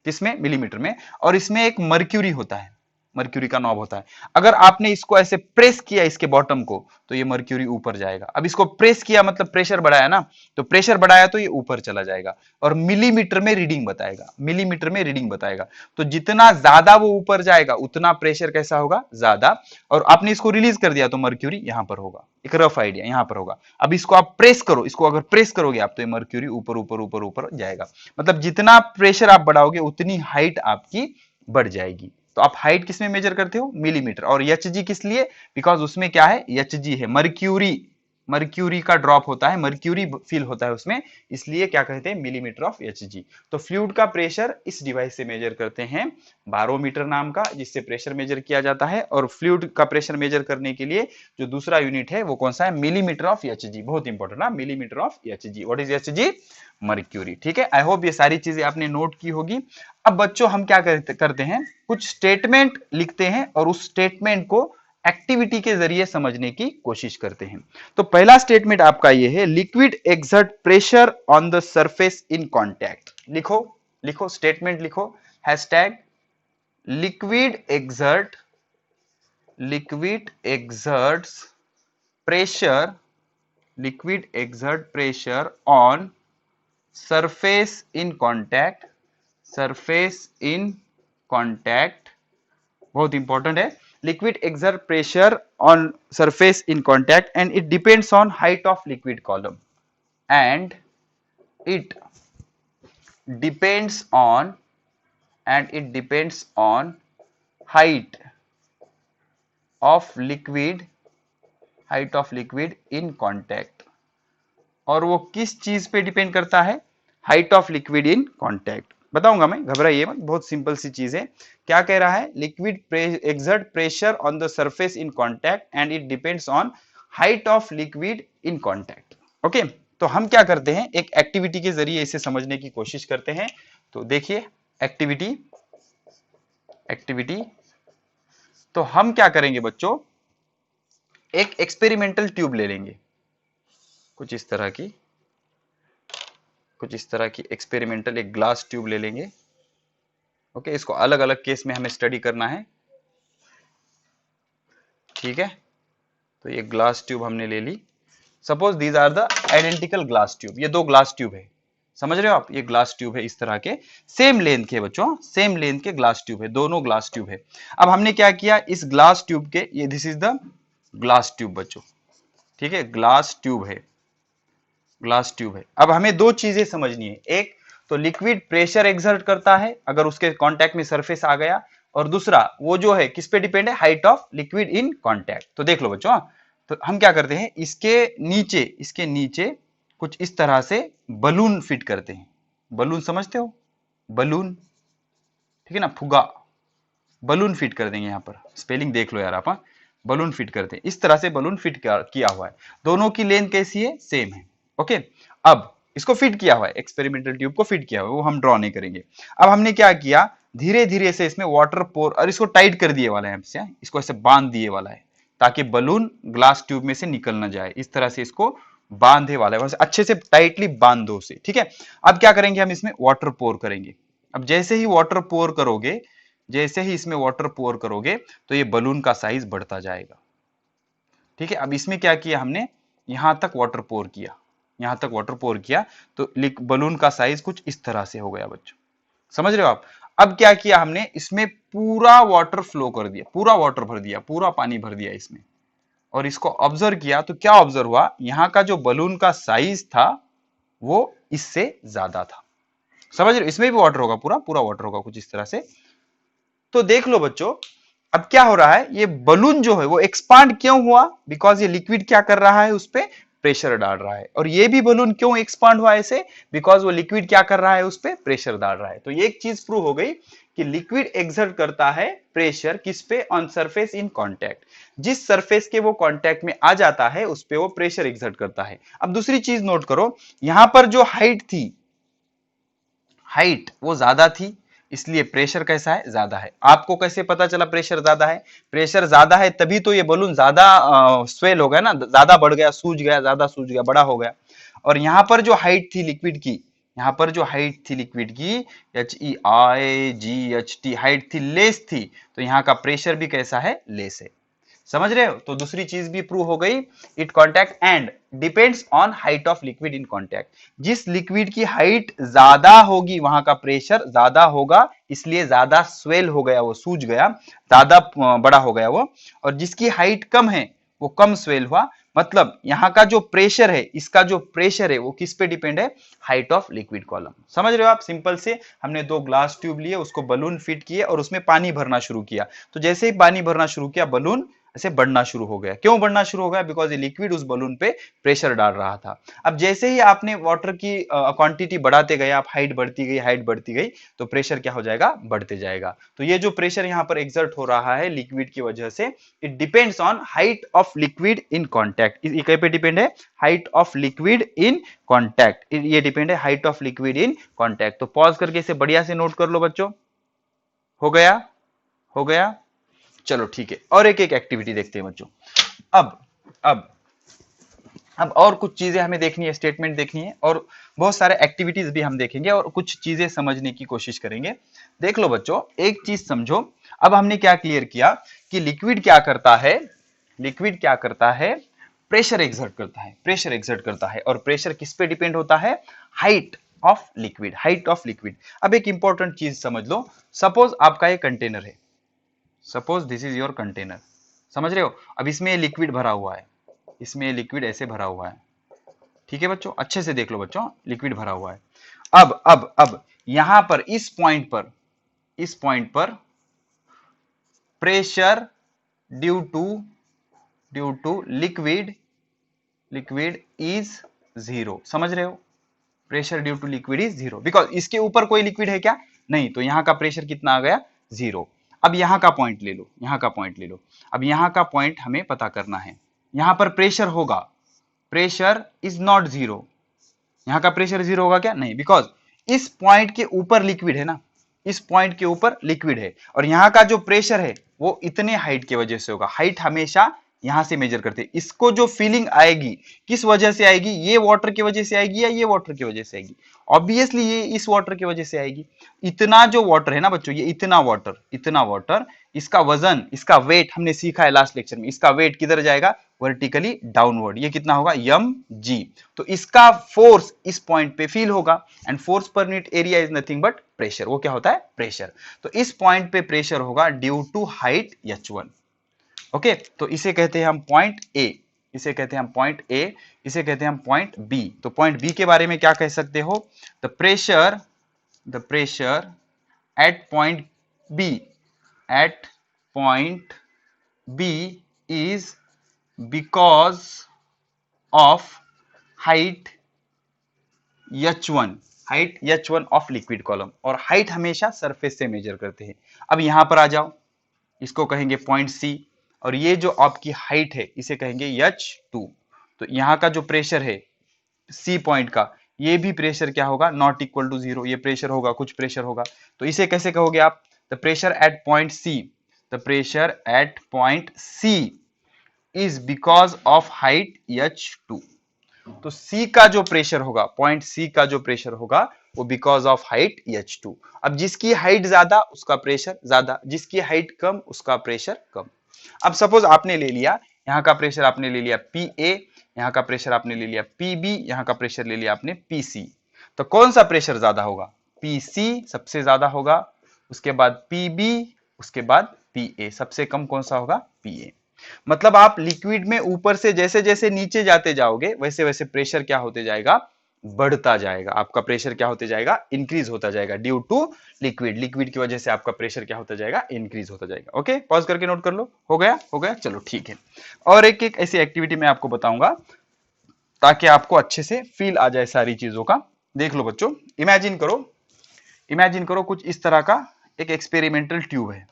किसमें? मिलीमीटर में। और इसमें एक मर्क्यूरी होता है, मर्क्यूरी का नॉब होता है। अगर आपने इसको ऐसे प्रेस किया इसके बॉटम को, तो ये मर्क्यूरी ऊपर जाएगा। अब इसको प्रेस किया मतलब प्रेशर बढ़ाया ना, तो प्रेशर बढ़ाया तो ये ऊपर चला जाएगा और मिलीमीटर में रीडिंग बताएगा। मिलीमीटर में रीडिंग बताएगा, तो जितना ज्यादा वो ऊपर जाएगा उतना प्रेशर कैसा होगा? ज्यादा। और आपने इसको रिलीज कर दिया तो मर्क्यूरी यहां पर होगा। एक रफ आइडिया यहां पर होगा। अब इसको आप प्रेस करो, इसको अगर प्रेस करोगे आप, तो ये मर्क्यूरी ऊपर ऊपर ऊपर ऊपर जाएगा। मतलब जितना प्रेशर आप बढ़ाओगे उतनी हाइट आपकी बढ़ जाएगी। तो आप हाइट किसमें मेजर करते हो? मिलीमीटर। और एचजी किस लिए? बिकॉज उसमें क्या है? एचजी है, मर्क्यूरी। मर्क्यूरी का ड्रॉप होता है, मर्क्यूरी फील होता है उसमें, इसलिए क्या कहते हैं? Millimetre of Hg. तो फ्लूइड का प्रेशर इस डिवाइस से मेजर करते हैं, बारोमीटर नाम का, जिससे प्रेशर मेजर किया जाता है। और फ्लूइड का प्रेशर मेजर करने के लिए जो दूसरा यूनिट है वो कौन सा है? Millimetre of Hg. बहुत इंपॉर्टेंट ना, millimetre of Hg. What is Hg? Mercury. ठीक है, आई होप ये सारी चीजें आपने नोट की होगी। अब बच्चों हम क्या करते हैं? कुछ स्टेटमेंट लिखते हैं और उस स्टेटमेंट को एक्टिविटी के जरिए समझने की कोशिश करते हैं। तो पहला स्टेटमेंट आपका ये है, liquid exert pressure on the surface in contact. लिखो लिखो स्टेटमेंट लिखो, hashtag liquid exerts pressure, liquid exert pressure on surface in contact, surface in contact, बहुत इंपॉर्टेंट है। liquid exert pressure on surface in contact and it depends on height of liquid column, and it depends on height of liquid in contact। और वो किस चीज पे डिपेंड करता है? Height of liquid in contact. बताऊंगा मैं, घबराइए मत, बहुत सिंपल सी चीज है। क्या कह रहा है? Liquid exert pressure on the surface in contact and it depends on height of liquid in contact. Okay, तो हम क्या करते हैं, एक एक्टिविटी के जरिए इसे समझने की कोशिश करते हैं। तो देखिए एक्टिविटी, तो हम क्या करेंगे बच्चों, एक एक्सपेरिमेंटल ट्यूब ले लेंगे, कुछ इस तरह की एक्सपेरिमेंटल एक ग्लास ट्यूब ले लेंगे। ओके, इसको अलग अलग केस में हमें स्टडी करना है, ठीक है। तो ये ग्लास ट्यूब हमने ले ली। Suppose these are the identical glass tube, ये दो ग्लास ट्यूब है, समझ रहे हो आप? ये ग्लास ट्यूब है इस तरह के, सेम लेंथ के बच्चों, सेम लेंथ के ग्लास ट्यूब है, दोनों ग्लास ट्यूब है। अब हमने क्या किया, इस ग्लास ट्यूब के, ये this is the glass tube बच्चों, ठीक है, ग्लास ट्यूब है। अब हमें दो चीजें समझनी है, एक तो लिक्विड प्रेशर एक्सर्ट करता है अगर उसके कांटेक्ट में सरफेस आ गया, और दूसरा वो जो है किस पे डिपेंड है, height of liquid in contact. तो देख लो बच्चों, तो हम क्या करते हैं, इसके नीचे कुछ इस तरह से बलून फिट करते हैं। बलून समझते हो? बलून, ठीक है ना, फुगा, बलून फिट कर देंगे। यहाँ पर स्पेलिंग देख लो यार आप, बलून फिट करते हैं, इस तरह से बलून फिट किया हुआ है। दोनों की लेंथ कैसी है? सेम है। ओके, अब इसको फिट किया हुआ है, एक्सपेरिमेंटल ट्यूब को फिट किया हुआ है, वो हम ड्रॉ नहीं करेंगे। अब हमने क्या किया, धीरे धीरे से इसमें वाटर पोर, और इसको टाइट कर दिए वाला है, इसको ऐसे बांध दिए वाला है ताकि बलून ग्लास ट्यूब में से निकल ना जाए। इस तरह से इसको बांधे वाला है, अच्छे से टाइटली बांध दो उसे, ठीक है। अब क्या करेंगे, हम इसमें वाटर पोर करेंगे। अब जैसे ही इसमें वाटर पोर करोगे तो ये बलून का साइज बढ़ता जाएगा, ठीक है। अब इसमें क्या किया हमने, यहां तक वाटर पोर किया, तो बलून का साइज कुछ इस तरह से हो गया बच्चों, समझ रहे हो आप? अब क्या किया हमने, इसमें पूरा वाटर फ्लो कर दिया, पूरा वाटर भर दिया, पूरा पानी भर दिया इसमें, और इसको ऑब्जर्व किया। तो क्या ऑब्जर्व हुआ, यहां का जो बलून का साइज था वो इससे ज्यादा था, समझ रहे हो? इसमें भी वाटर होगा, पूरा वाटर होगा कुछ इस तरह से। तो देख लो बच्चों, अब क्या हो रहा है, ये बलून जो है वो एक्सपांड क्यों हुआ, बिकॉज ये लिक्विड क्या कर रहा है, उस पर प्रेशर डाल रहा है। और ये भी बलून क्यों एक्सपांड हुआ ऐसे, बिकॉज वो लिक्विड क्या कर रहा है, उस पर प्रेशर डाल रहा है। तो ये एक चीज प्रूव हो गई कि लिक्विड एक्सर्ट करता है प्रेशर किस पे, ऑन सरफेस इन कांटेक्ट। जिस सरफेस के वो कांटेक्ट में आ जाता है उस पे वो प्रेशर एक्सर्ट करता है। अब दूसरी चीज नोट करो, यहां पर जो हाइट वो ज्यादा थी, इसलिए प्रेशर कैसा है, ज्यादा है। आपको कैसे पता चला प्रेशर ज्यादा है? प्रेशर ज्यादा है तभी तो ये बलून ज्यादा स्वेल हो गया ना, ज्यादा बढ़ गया, ज्यादा सूज गया, बड़ा हो गया। और यहाँ पर जो हाइट थी लिक्विड की, HEIGHT हाइट थी, लेस थी, तो यहाँ का प्रेशर भी कैसा है, लेस है। समझ रहे हो? तो दूसरी चीज भी प्रूव हो गई, it contact and depends on height of liquid in contact. जिस लिक्विड की हाइट ज्यादा होगी वहां का प्रेशर ज्यादा होगा, इसलिए ज्यादा स्वेल हो गया, वो सूज गया, ज्यादा बड़ा हो गया वो। और जिसकी हाइट कम है वो कम स्वेल हुआ। मतलब यहाँ का जो प्रेशर है, इसका जो प्रेशर है वो किस पे डिपेंड है, हाइट ऑफ लिक्विड कॉलम। समझ रहे हो आप? सिंपल से हमने दो ग्लास ट्यूब लिए, उसको बलून फिट किए और उसमें पानी भरना शुरू किया। तो जैसे ही पानी भरना शुरू किया, बलून ऐसे बढ़ना शुरू हो गया। क्यों बढ़ना शुरू हो गया? बिकॉज ये लिक्विड उस बलून पे प्रेशर डाल रहा था। अब जैसे ही आपने वाटर की क्वांटिटी बढ़ाते गए, आप हाइट बढ़ती गई, तो प्रेशर क्या हो जाएगा, बढ़ते जाएगा। तो ये जो प्रेशर यहाँ पर एक्सर्ट हो रहा है लिक्विड की वजह से, it depends on height of liquid in contact. ये कहीं पे डिपेंड है, height of liquid in contact, ये डिपेंड है height of liquid in contact. तो पॉज करके इसे बढ़िया से नोट कर लो बच्चों। हो गया? चलो ठीक है, और एक एक एक्टिविटी देखते हैं बच्चों। अब अब अब और कुछ चीजें हमें देखनी है, स्टेटमेंट देखनी है, और बहुत सारे एक्टिविटीज भी हम देखेंगे और कुछ चीजें समझने की कोशिश करेंगे। देख लो बच्चों, एक चीज समझो। अब हमने क्या क्लियर किया कि लिक्विड क्या करता है, लिक्विड क्या करता है, प्रेशर एक्सर्ट करता है, प्रेशर एक्सर्ट करता है। और प्रेशर किस पे डिपेंड होता है, height of liquid, height of liquid. अब एक इंपॉर्टेंट चीज समझ लो, सपोज आपका एक कंटेनर है, suppose this is your container, समझ रहे हो। अब इसमें लिक्विड भरा हुआ है, इसमें लिक्विड ऐसे भरा हुआ है, ठीक है बच्चों, अच्छे से देख लो बच्चों, लिक्विड भरा हुआ है। अब यहां पर इस पॉइंट पर, इस पॉइंट पर pressure due to liquid, liquid is zero, समझ रहे हो। Pressure due to liquid is zero, because इसके ऊपर कोई लिक्विड है क्या, नहीं, तो यहां का प्रेशर कितना आ गया, जीरो। अब यहां का पॉइंट ले लो, यहां का पॉइंट ले लो। अब यहां का पॉइंट हमें पता करना है, यहां पर प्रेशर होगा, प्रेशर इज नॉट जीरो। यहां का प्रेशर जीरो होगा क्या, नहीं, बिकॉज इस पॉइंट के ऊपर लिक्विड है ना, इस पॉइंट के ऊपर लिक्विड है, और यहां का जो प्रेशर है वो इतने हाइट की वजह से होगा। हाइट हमेशा यहां से मेजर करते हैं। इसको जो फीलिंग आएगी किस वजह से आएगी, ये वाटर की वजह से आएगी या ये वाटर की वजह से आएगी, ऑब्वियसली ये इस वाटर की वजह से आएगी। इतना जो वाटर है ना बच्चों, ये इतना वाटर, इतना वाटर, इसका वजन, इसका वेट हमने सीखा है लास्ट लेक्चर में, इसका वेट किधर जाएगा, वर्टिकली डाउनवर्ड। ये कितना होगा, यम जी। तो इसका फोर्स इस पॉइंट पे फील होगा, and force per unit area is nothing but pressure. वो क्या होता है, प्रेशर। तो इस पॉइंट पे प्रेशर होगा due to height h1। Okay, तो इसे कहते हैं हम पॉइंट ए, इसे कहते हैं हम पॉइंट ए, इसे कहते हैं हम पॉइंट बी। तो पॉइंट बी के बारे में क्या कह सकते हो, the pressure at point B, at point B is because of height h1, height h1 of liquid column. और हाइट हमेशा सरफेस से मेजर करते हैं। अब यहां पर आ जाओ, इसको कहेंगे पॉइंट सी, और ये जो आपकी हाइट है इसे कहेंगे h2। तो यहां का जो प्रेशर है सी पॉइंट का, ये भी प्रेशर क्या होगा, नॉट इक्वल टू जीरो, ये प्रेशर होगा, कुछ प्रेशर होगा। तो इसे कैसे कहोगे आप, the pressure at point C, the pressure at point C is because of height h2। तो सी का जो प्रेशर होगा, पॉइंट सी का जो प्रेशर होगा वो बिकॉज ऑफ हाइट h2। अब जिसकी हाइट ज्यादा उसका प्रेशर ज्यादा, जिसकी हाइट कम उसका प्रेशर कम। अब सपोज आपने ले लिया, यहाँ का प्रेशर आपने ले लिया PA, यहाँ का प्रेशर आपने ले लिया PB, यहाँ का प्रेशर ले लिया आपने PC। तो कौन सा प्रेशर ज्यादा होगा, PC सबसे ज्यादा होगा, उसके बाद PB, उसके बाद PA, सबसे कम कौन सा होगा, PA। मतलब आप लिक्विड में ऊपर से जैसे जैसे नीचे जाते जाओगे वैसे वैसे प्रेशर क्या होते जाएगा, बढ़ता जाएगा। आपका प्रेशर क्या होते जाएगा, इंक्रीज होता जाएगा, ड्यू टू लिक्विड, लिक्विड की वजह से आपका प्रेशर क्या होता जाएगा, इंक्रीज होता जाएगा। ओके, पॉज करके नोट कर लो, हो गया, हो गया, चलो ठीक है। और एक एक ऐसी एक्टिविटी मैं आपको बताऊंगा ताकि आपको अच्छे से फील आ जाए सारी चीजों का। देख लो बच्चों, इमेजिन करो, इमेजिन करो कुछ इस तरह का एक एक्सपेरिमेंटल ट्यूब है,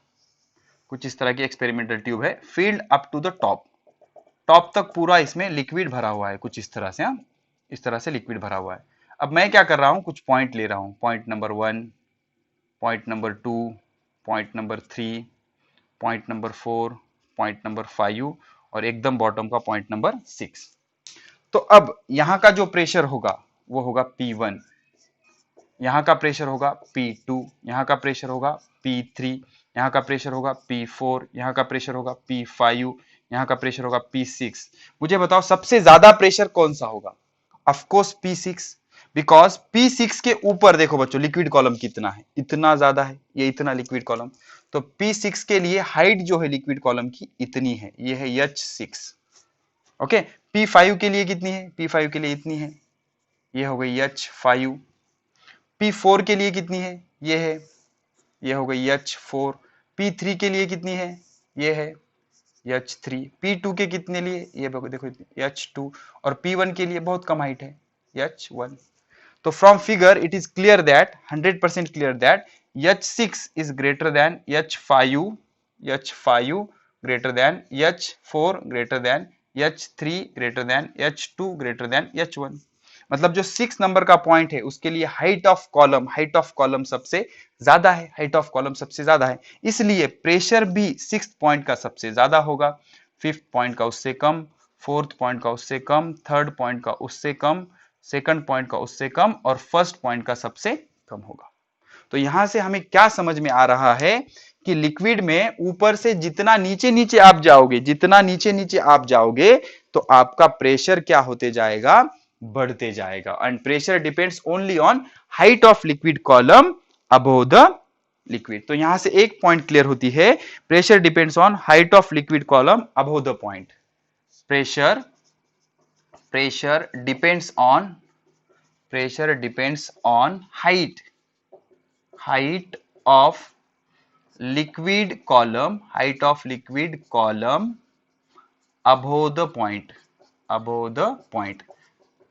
कुछ इस तरह की एक्सपेरिमेंटल ट्यूब है, filled up to the top, top तक पूरा इसमें लिक्विड भरा हुआ है, कुछ इस तरह से, इस तरह से लिक्विड भरा हुआ है। अब मैं क्या कर रहा हूं, कुछ पॉइंट ले रहा हूं, point number 1, point number 2, point number 3, point number 4, point number 5 और एकदम बॉटम का पॉइंट नंबर 6। तो अब यहां का जो प्रेशर होगा वो होगा P1, यहां का प्रेशर होगा P2, यहां का प्रेशर होगा P3, यहां का प्रेशर होगा P4, यहां का प्रेशर होगा P5, यहां का प्रेशर होगा P6। मुझे बताओ सबसे ज्यादा प्रेशर कौन सा होगा, of course P6, because P6 के ऊपर देखो बच्चों लिक्विड कॉलम कितना है, इतना ज्यादा है, ये इतना लिक्विड कॉलम। तो P6 के लिए हाइट जो है लिक्विड कॉलम की इतनी है, ये है h6। ओके, P5 के लिए कितनी है, P5 के लिए इतनी है, ये हो गई h5। P4 के लिए कितनी है, ये है, ये हो गई h4। P3 के लिए कितनी है, ये है h3। P2 के कितने लिए, ये देखो h2। और P1 के लिए बहुत कम हाइट है, h1। तो from figure it is clear that, 100% clear that h6 is greater than h5, h5 greater than h4 greater than h3 greater than h2 greater than h1। मतलब जो 6 नंबर का पॉइंट है उसके लिए हाइट ऑफ कॉलम सबसे ज्यादा है, हाइट ऑफ कॉलम सबसे ज्यादा है, इसलिए प्रेशर भी 6th पॉइंट का सबसे ज्यादा होगा, 5th पॉइंट का उससे कम, 4th पॉइंट का उससे कम, 3rd पॉइंट का उससे कम, 2nd पॉइंट का उससे कम और 1st पॉइंट का सबसे कम होगा। तो यहां से हमें क्या समझ में आ रहा है कि लिक्विड में ऊपर से जितना नीचे नीचे आप जाओगे, जितना नीचे नीचे आप जाओगे तो आपका प्रेशर क्या होते जाएगा, बढ़ते जाएगा। And pressure depends only on height of liquid column above the liquid. तो यहां से एक पॉइंट क्लियर होती है, pressure depends on height of liquid column above the point. Pressure depends on height of liquid column above the point।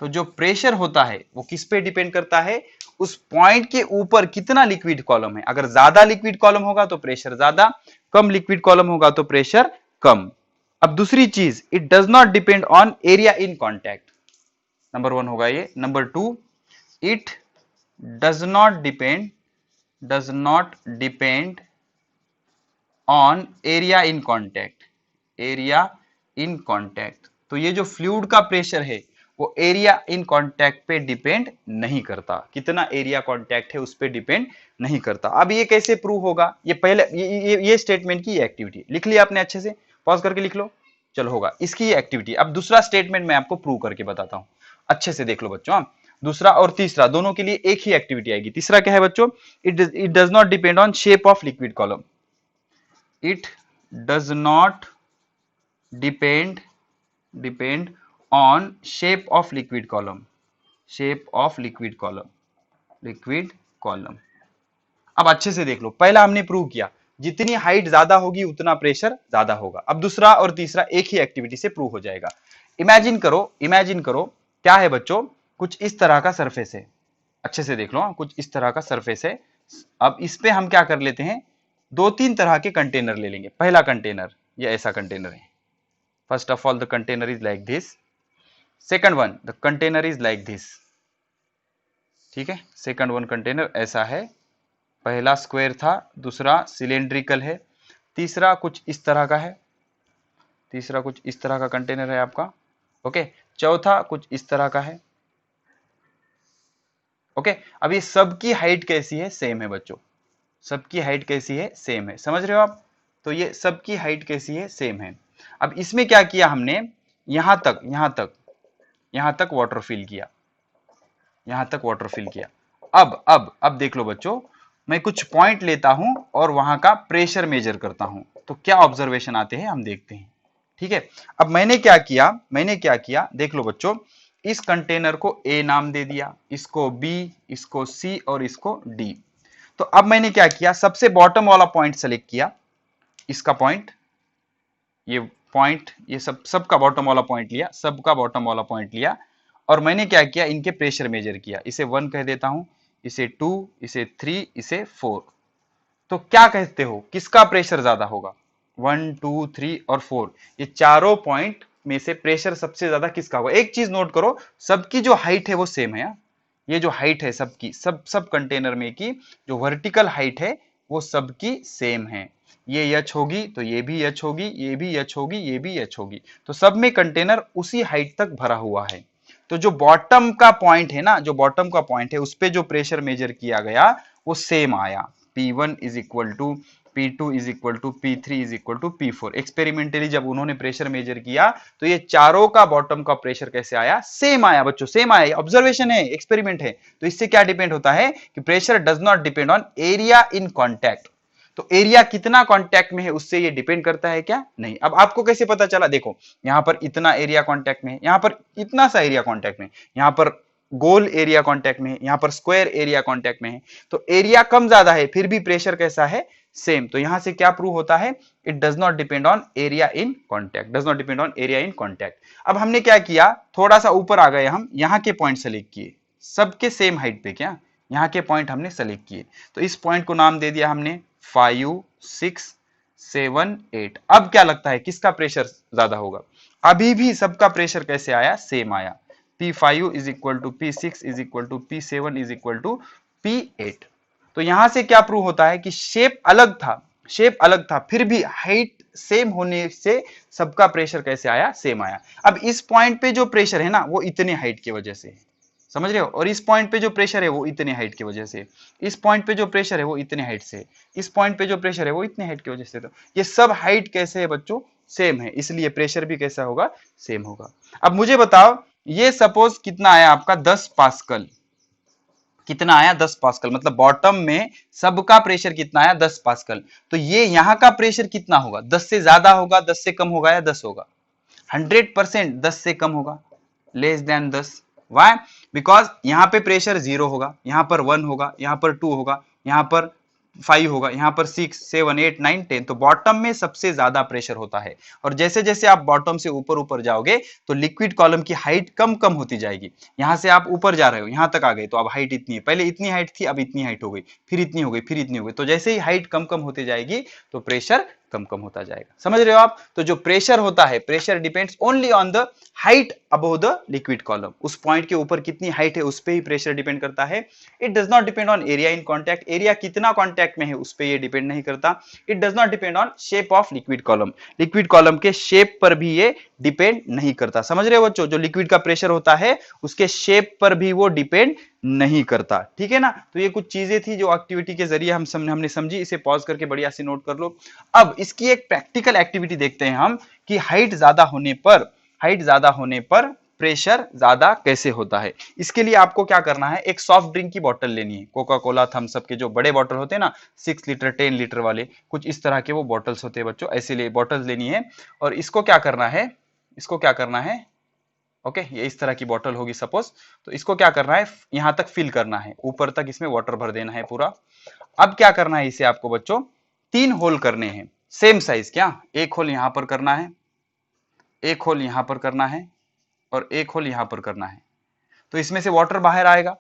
तो जो प्रेशर होता है वो किस पे डिपेंड करता है, उस पॉइंट के ऊपर कितना लिक्विड कॉलम है। अगर ज्यादा लिक्विड कॉलम होगा तो प्रेशर ज्यादा, कम लिक्विड कॉलम होगा तो प्रेशर कम। अब दूसरी चीज, it does not depend on area in contact. Number 1 होगा ये। Number 2, it does not depend on area in contact. तो ये जो फ्लूइड का प्रेशर है वो एरिया इन कॉन्टैक्ट पे डिपेंड नहीं करता, कितना एरिया कॉन्टैक्ट है उस पे डिपेंड नहीं करता। अब ये कैसे प्रूव होगा, ये पहले ये स्टेटमेंट की एक्टिविटी लिख लिया आपने, अच्छे से पॉज करके लिख लो, चलो होगा इसकी एक्टिविटी। अब दूसरा स्टेटमेंट मैं आपको प्रूव करके बताता हूं, अच्छे से देख लो बच्चों। दूसरा और तीसरा दोनों के लिए एक ही एक्टिविटी आएगी। तीसरा क्या है बच्चों, it does not depend on shape of liquid column. It does not depend on shape of liquid column। अब अच्छे से देख लो, पहला हमने प्रूव किया जितनी हाइट ज्यादा होगी उतना प्रेशर ज्यादा होगा। अब दूसरा और तीसरा एक ही एक्टिविटी से प्रूव हो जाएगा। इमेजिन करो क्या है बच्चों, कुछ इस तरह का सरफेस है, अच्छे से देख लो, कुछ इस तरह का सरफेस है। अब इस पे हम क्या कर लेते हैं, 2-3 तरह के कंटेनर ले लेंगे। पहला कंटेनर ये ऐसा कंटेनर है, first of all the container is like this, second one the container is like this, ठीक है। सेकंड वन कंटेनर ऐसा है, पहला स्क्वायर था, दूसरा सिलेंड्रिकल है, तीसरा कुछ इस तरह का है, तीसरा कुछ इस तरह का कंटेनर है आपका, ओके। चौथा कुछ इस तरह का है, ओके। अब ये सबकी हाइट कैसी है, सेम है बच्चों, सबकी हाइट कैसी है, सेम है, समझ रहे हो आप। तो ये सबकी हाइट कैसी है, सेम है। अब इसमें क्या किया हमने, यहां तक वाटर फिल किया, यहां तक वाटर फिल किया। अब देख लो बच्चों, मैं कुछ पॉइंट लेता हूं और वहां का प्रेशर मेजर करता हूं, तो क्या ऑब्जर्वेशन आते हैं हम देखते हैं, ठीक है। अब मैंने क्या किया देख लो बच्चों, इस कंटेनर को ए नाम दे दिया, इसको बी, इसको सी और इसको डी। तो अब मैंने क्या किया, सबसे बॉटम वाला पॉइंट सेलेक्ट किया, इसका पॉइंट, ये सबका बॉटम वाला पॉइंट लिया, सबका बॉटम वाला पॉइंट लिया, और मैंने क्या किया, इनके प्रेशर मेजर किया। इसे 1 कह देता हूं, इसे 2, इसे 3, इसे 4। तो क्या कहते हो किसका प्रेशर ज्यादा होगा, 1, 2, 3 और 4, ये चारों पॉइंट में से प्रेशर सबसे ज्यादा किसका होगा। एक चीज नोट करो, सबकी जो हाइट है वो सेम है, ये जो हाइट है सबकी, सब कंटेनर में की जो वर्टिकल हाइट है वो सबकी सेम है। ये एच होगी तो ये भी एच होगी, ये भी एच होगी, ये भी एच होगी, तो सब में कंटेनर उसी हाइट तक भरा हुआ है। तो जो बॉटम का पॉइंट है ना, जो बॉटम का पॉइंट है उस पे जो प्रेशर मेजर किया गया वो सेम आया, P1 is equal to P2 is equal to P3 is equal to P4। Experimentally जब उन्होंने प्रेशर मेजर किया तो ये चारों का बॉटम का प्रेशर कैसे आया, सेम आया बच्चों, सेम आया। ऑब्जर्वेशन है, एक्सपेरिमेंट है। तो इससे क्या डिपेंड होता है कि pressure does not depend on area in contact. तो एरिया कितना कांटेक्ट में है उससे ये डिपेंड करता है क्या, नहीं। अब आपको कैसे पता चला, देखो यहां पर इतना एरिया कांटेक्ट में है, यहां पर इतना सा एरिया कांटेक्ट में, यहां पर गोल एरिया कांटेक्ट में है, यहां पर स्क्वायर एरिया कांटेक्ट में है। तो एरिया कम ज्यादा है फिर भी प्रेशर कैसा है, सेम। तो यहां से क्या प्रूव होता है, it does not depend on area in contact, does not depend on area in contact. अब हमने क्या किया, थोड़ा सा ऊपर आ गए हम, यहां के पॉइंट सेलेक्ट किए, सबके सेम हाइट पे, क्या यहाँ के पॉइंट हमने सेलेक्ट किए। तो इस पॉइंट को नाम दे दिया हमने 5, 6, 7, 8। अब क्या लगता है किसका प्रेशर ज्यादा होगा, अभी भी सबका प्रेशर कैसे आया, सेम आया। P5 is equal to P6 is equal to P7 is equal to P8। तो यहां से क्या प्रूव होता है कि शेप अलग था, फिर भी हाइट सेम होने से सबका प्रेशर कैसे आया, सेम आया। अब इस पॉइंट पे जो प्रेशर है ना वो इतने हाइट की वजह से, समझ रहे हो, और इस पॉइंट पे जो प्रेशर है वो इतने हाइट की वजह से, इस पॉइंट पे जो प्रेशर है वो इतने हाइट से, इस पॉइंट पे जो प्रेशर है वो इतने हाइट की वजह से। तो ये सब हाइट कैसे है बच्चों, सेम है, इसलिए प्रेशर भी कैसा होगा, सेम होगा। अब मुझे बताओ, ये सपोज कितना आया आपका 10 पास्कल, कितना आया 10 पास्कल, मतलब बॉटम में सबका प्रेशर कितना आया 10 पास्कल। तो ये यहां का प्रेशर कितना होगा, 10 से ज्यादा होगा, 10 से कम होगा या 10 होगा, 100% 10 से कम होगा, लेस देन 10। वाई, बिकॉज यहां पे प्रेशर 0 होगा, यहां पर 1 होगा, यहां पर 2 होगा, यहां पर 5 होगा, यहां पर 6 7 8 9 10। तो बॉटम में सबसे ज्यादा प्रेशर होता है, और जैसे जैसे आप बॉटम से ऊपर ऊपर जाओगे तो लिक्विड कॉलम की हाइट कम कम होती जाएगी। यहां से आप ऊपर जा रहे हो, यहां तक आ गए तो अब हाइट इतनी है, पहले इतनी हाइट थी अब इतनी हाइट हो गई, फिर इतनी हो गई, फिर इतनी हो गई। तो जैसे ही हाइट कम कम होती जाएगी तो प्रेशर कम कम होता जाएगा, समझ रहे हो आप। तो जो प्रेशर होता है, pressure depends only on the height above the liquid column, उस पॉइंट के ऊपर कितनी हाइट है उस पे ही प्रेशर डिपेंड करता है। It does not depend on area in contact, area कितना कॉन्टैक्ट में है उस पे ये डिपेंड नहीं करता। It does not depend on shape of liquid column, liquid column के शेप पर भी ये डिपेंड नहीं करता, समझ रहे हो बच्चों। जो लिक्विड का प्रेशर होता है उसके शेप पर भी वो डिपेंड नहीं करता, ठीक है ना। तो ये कुछ चीजें थी जो एक्टिविटी के जरिए हमने समझी, इसे पॉज करके बढ़िया से नोट कर लो। अब इसकी एक प्रैक्टिकल एक्टिविटी देखते हैं हम कि हाइट ज्यादा होने पर प्रेशर ज्यादा कैसे होता है। इसके लिए आपको क्या करना है, एक सॉफ्ट ड्रिंक की बोतल लेनी है, कोका कोला थम्स अप के जो बड़े बोतल होते हैं ना, 6 लीटर 10 लीटर वाले, कुछ इस तरह के वो बोतल्स होते हैं बच्चों, ऐसे लिए बोतल्स लेनी है। और इसको क्या करना है, ओके, ये इस तरह की बोतल होगी सपोज। तो इसको क्या करना है, यहां तक फिल करना है, ऊपर तक इसमें वाटर भर देना है पूरा। अब क्या करना है इसे आपको बच्चों, 3 होल करने हैं सेम साइज, क्या, एक होल यहां पर करना है, एक होल यहां पर करना है, और एक होल यहां पर करना है। तो इसमें से वाटर बाहर आएगा।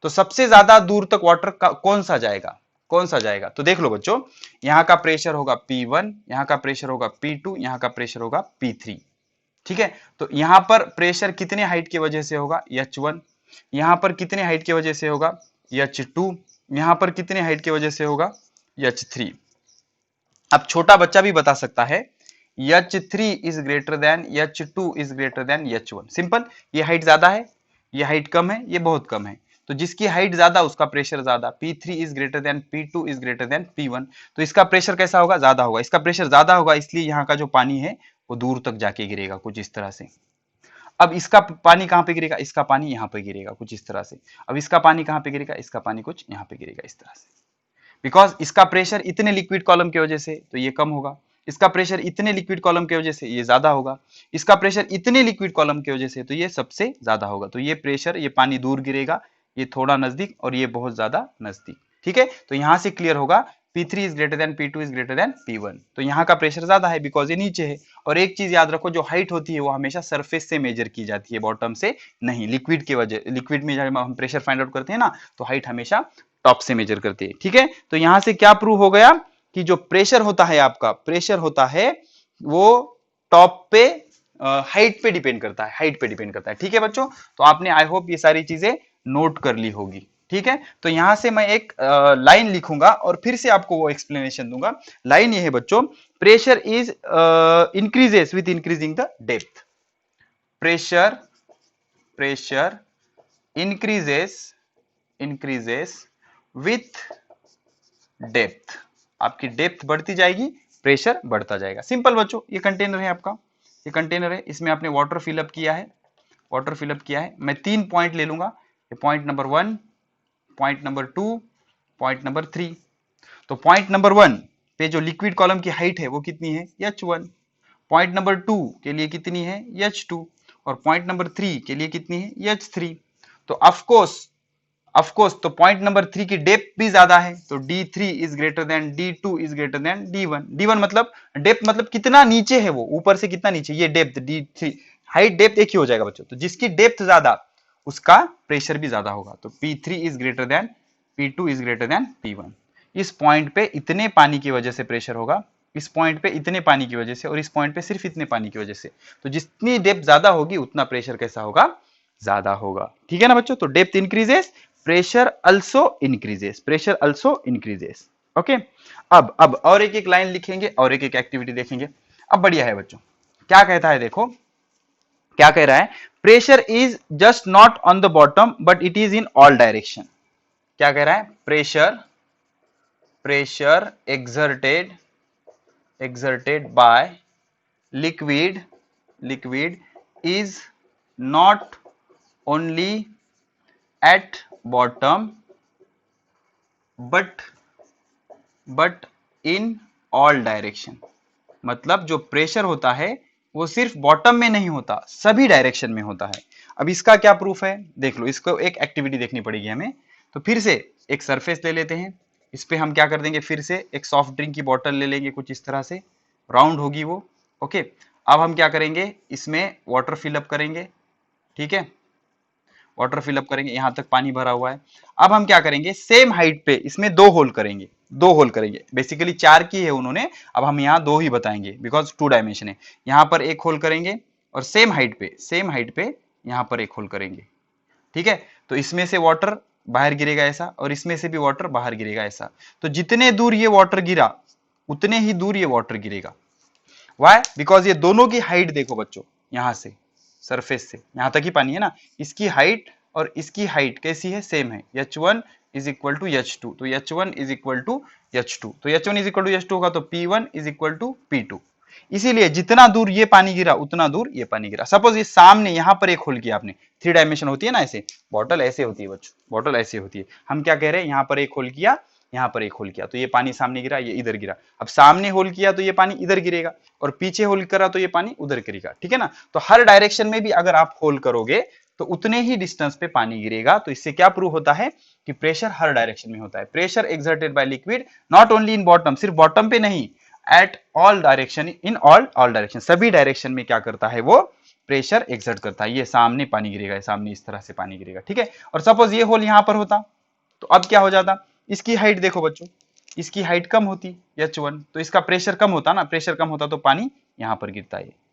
तो सबसे ज्यादा दूर तक वाटर कौन सा जाएगा, तो देख लो बच्चों, यहां का प्रेशर होगा P1, यहां का प्रेशर होगा P2, यहां का प्रेशर होगा P3, ठीक है। तो यहां पर प्रेशर कितने हाइट की वजह से होगा, H1, यहां पर कितने हाइट की वजह से होगा, H2, यहां पर कितने हाइट की वजह से होगा, H3। अब छोटा बच्चा भी बता सकता है H3 is greater than H2 is greater than H1, simple. ये हाइट ज्यादा है, ये हाइट कम है, ये बहुत कम है, तो जिसकी हाइट ज्यादा उसका प्रेशर ज्यादा। P3 is greater than P2 is greater than P1, तो इसका प्रेशर कैसा होगा, ज्यादा होगा, इसका प्रेशर ज्यादा होगा, इसलिए यहाँ का जो पानी है वो दूर तक जाके गिरेगा कुछ इस तरह से। अब इसका पानी कहां पे गिरेगा, इसका पानी यहाँ पे गिरेगा कुछ इस तरह से। अब इसका पानी कहां पे गिरेगा, इसका पानी कुछ यहाँ पे गिरेगा इस तरह से, बिकॉज इसका प्रेशर इतने लिक्विड कॉलम की वजह से तो ये कम होगा, इसका प्रेशर इतने लिक्विड कॉलम की वजह से ये ज्यादा होगा, इसका प्रेशर इतने लिक्विड कॉलम की वजह से तो ये सबसे ज्यादा होगा। तो ये प्रेशर, ये पानी दूर गिरेगा, ये थोड़ा नजदीक, और ये बहुत ज्यादा नजदीक, ठीक है। तो यहां से क्लियर होगा P3 is greater than P2 is greater than P1, तो यहाँ का प्रेशर ज्यादा है बिकॉज ये नीचे है। और एक चीज याद रखो, जो हाइट होती है वो हमेशा सरफेस से मेजर की जाती है, बॉटम से नहीं। लिक्विड की वजह, लिक्विड में जब हम प्रेशर फाइंड आउट करते हैं ना तो हाइट हमेशा टॉप से मेजर करते हैं, ठीक है। तो यहां से क्या प्रूव हो गया कि जो प्रेशर होता है, आपका प्रेशर होता है वो टॉप पे, हाइट पे डिपेंड करता है, हाइट पे डिपेंड करता है, ठीक है बच्चों। तो आपने आई होप ये सारी चीजें नोट कर ली होगी, ठीक है। तो यहां से मैं एक लाइन लिखूंगा और फिर से आपको वो एक्सप्लेनेशन दूंगा। लाइन ये है बच्चों, pressure is increases with increasing the depth, pressure increases with depth, आपकी डेप्थ बढ़ती जाएगी, प्रेशर बढ़ता जाएगा, सिंपल बच्चों। ये कंटेनर है आपका, ये कंटेनर है, इसमें आपने वाटर फिलअप किया है, मैं 3 पॉइंट ले लूंगा, point number 1, point number 2, point number 3। तो पॉइंट नंबर 1 पे जो लिक्विड कॉलम की हाइट है वो कितनी है, H1, पॉइंट नंबर 2 के लिए कितनी है, H2, और पॉइंट नंबर 3 के लिए कितनी है, H3। तो ऑफकोर्स तो पॉइंट नंबर 3 की डेप्थ भी ज्यादा है, तो D3 is greater than D2 is greater than D1 मतलब डेप्थ, मतलब कितना नीचे है वो, ऊपर से कितना नीचे, ये डेप्थ D3, हाइट डेप्थ एक ही हो जाएगा बच्चों। तो जिसकी डेप्थ ज्यादा उसका प्रेशर भी ज्यादा होगा, तो P3 is greater than P2 is greater than P1। इस पॉइंट पे इतने पानी की वजह से प्रेशर होगा, इस पॉइंट पे इतने पानी की वजह से, और इस पॉइंट पे सिर्फ इतने पानी की वजह से। तो जितनी डेप्थ ज्यादा होगी उतना प्रेशर कैसा होगा, ज्यादा होगा। ठीक है ना बच्चों, तो depth increases, pressure also increases, pressure also increases. Okay, अब और एक एक लाइन लिखेंगे और एक एक एक्टिविटी देखेंगे। अब बढ़िया है बच्चों, क्या कहता है देखो, क्या कह रहा है, pressure is just not on the bottom but it is in all direction. क्या कह रहा है, pressure pressure exerted by liquid is not only at bottom but in all direction। मतलब जो प्रेशर होता है वो सिर्फ बॉटम में नहीं होता, सभी डायरेक्शन में होता है। अब इसका क्या प्रूफ है देख लो, इसको एक एक्टिविटी देखनी पड़ेगी हमें। तो फिर से एक सरफेस ले लेते हैं, इस पे हम क्या कर देंगे, फिर से एक सॉफ्ट ड्रिंक की बोतल ले लेंगे, कुछ इस तरह से राउंड होगी वो। ओके, अब हम क्या करेंगे, इसमें वाटर फिलअप करेंगे। ठीक है, वाटर फिलअप करेंगे, यहां तक पानी भरा हुआ है। अब हम क्या करेंगे, सेम हाइट पे इसमें दो होल करेंगे, दो होल करेंगे। बेसिकली चार की है उन्होंने, अब हम यहाँ दो ही बताएंगे बिकॉज टू डायमेंशन है। यहाँ पर एक होल करेंगे और सेम हाइट पे यहाँ पर एक होल करेंगे। ठीक है, तो इसमें से वाटर बाहर गिरेगा ऐसा, और इसमें से भी वाटर बाहर गिरेगा ऐसा। तो जितने दूर ये वाटर गिरा उतने ही दूर ये वाटर गिरेगा। वाई, बिकॉज ये दोनों की हाइट देखो बच्चों, यहां से सरफेस से यहां तक ही पानी है ना, इसकी हाइट और इसकी हाइट कैसी है, सेम है। h1 is equal to h2, तो h1 is equal to h2, तो h1 is equal to h2 होगा, तो p1 is equal to p2। इसीलिए जितना दूर ये पानी गिरा उतना दूर ये पानी गिरा। सपोज ये सामने यहां पर एक होल किया आपने, थ्री डायमेंशन होती है ना, ऐसे बॉटल ऐसे होती है बच्चों, बॉटल ऐसे होती है। हम क्या कह रहे हैं, यहाँ पर एक होल किया, यहाँ पर एक होल किया, तो ये पानी सामने गिरा, ये इधर गिरा। अब सामने होल किया तो ये पानी इधर गिरेगा, और पीछे होल करा तो ये पानी उधर गिरेगा। ठीक है ना, तो हर डायरेक्शन में भी अगर आप होल करोगे तो उतने ही डिस्टेंस पे पानी गिरेगा। तो इससे क्या प्रूव होता है कि प्रेशर हर डायरेक्शन में होता है। Pressure exerted by liquid not only in bottom, सिर्फ बॉटम पे नहीं, at all direction, in all direction, सभी डायरेक्शन में क्या करता है वो प्रेशर एक्सर्ट करता है। ये सामने पानी गिरेगा, सामने इस तरह से पानी गिरेगा। ठीक है, और सपोज ये होल यहां पर होता तो अब क्या हो जाता, इसकी हाइट देखो बच्चों, इसकी हाइट कम होती h1, तो इसका प्रेशर कम होता ना, प्रेशर कम होता तो पानी यहां पर गिरता है।